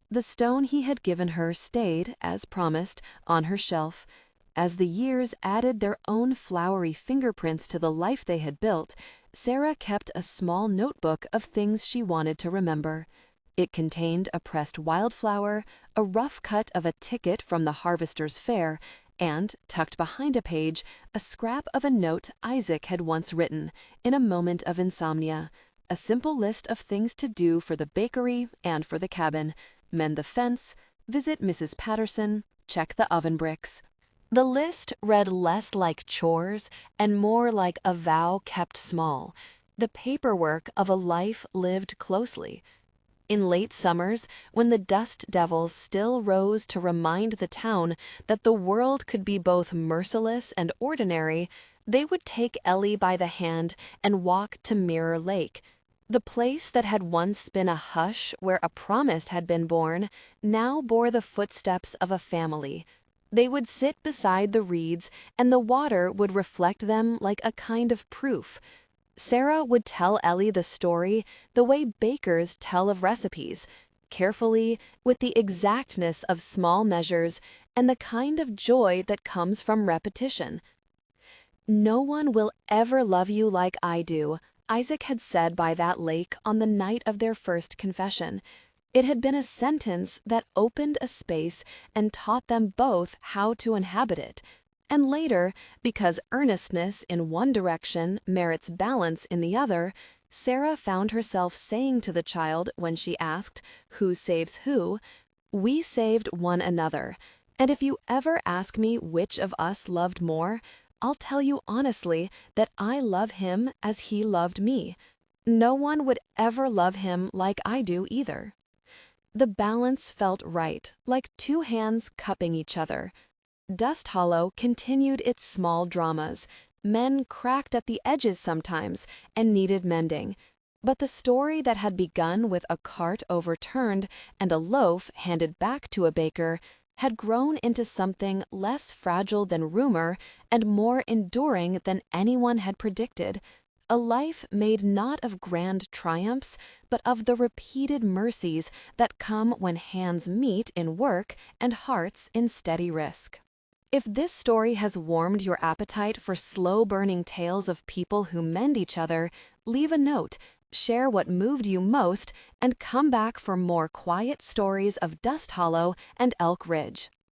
The stone he had given her stayed, as promised, on her shelf. As the years added their own flowery fingerprints to the life they had built, Sarah kept a small notebook of things she wanted to remember. It contained a pressed wildflower, a rough cut of a ticket from the Harvester's Fair, and, tucked behind a page, a scrap of a note Isaac had once written, in a moment of insomnia. A simple list of things to do for the bakery and for the cabin: mend the fence, visit Mrs. Patterson, check the oven bricks. The list read less like chores and more like a vow kept small, the paperwork of a life lived closely. In late summers, when the dust devils still rose to remind the town that the world could be both merciless and ordinary, they would take Ellie by the hand and walk to Mirror Lake. The place that had once been a hush where a promise had been born now bore the footsteps of a family. They would sit beside the reeds, and the water would reflect them like a kind of proof. Sarah would tell Ellie the story the way bakers tell of recipes, carefully, with the exactness of small measures and the kind of joy that comes from repetition. "No one will ever love you like I do," Isaac had said by that lake on the night of their first confession. It had been a sentence that opened a space and taught them both how to inhabit it. And later, because earnestness in one direction merits balance in the other, Sarah found herself saying to the child when she asked, "Who saves who?" "We saved one another. And if you ever ask me which of us loved more, I'll tell you honestly that I love him as he loved me. No one would ever love him like I do either." The balance felt right, like two hands cupping each other. Dust Hollow continued its small dramas. Men cracked at the edges sometimes and needed mending. But the story that had begun with a cart overturned and a loaf handed back to a baker had grown into something less fragile than rumor and more enduring than anyone had predicted. A life made not of grand triumphs, but of the repeated mercies that come when hands meet in work and hearts in steady risk. If this story has warmed your appetite for slow-burning tales of people who mend each other, leave a note, share what moved you most, and come back for more quiet stories of Dust Hollow and Elk Ridge.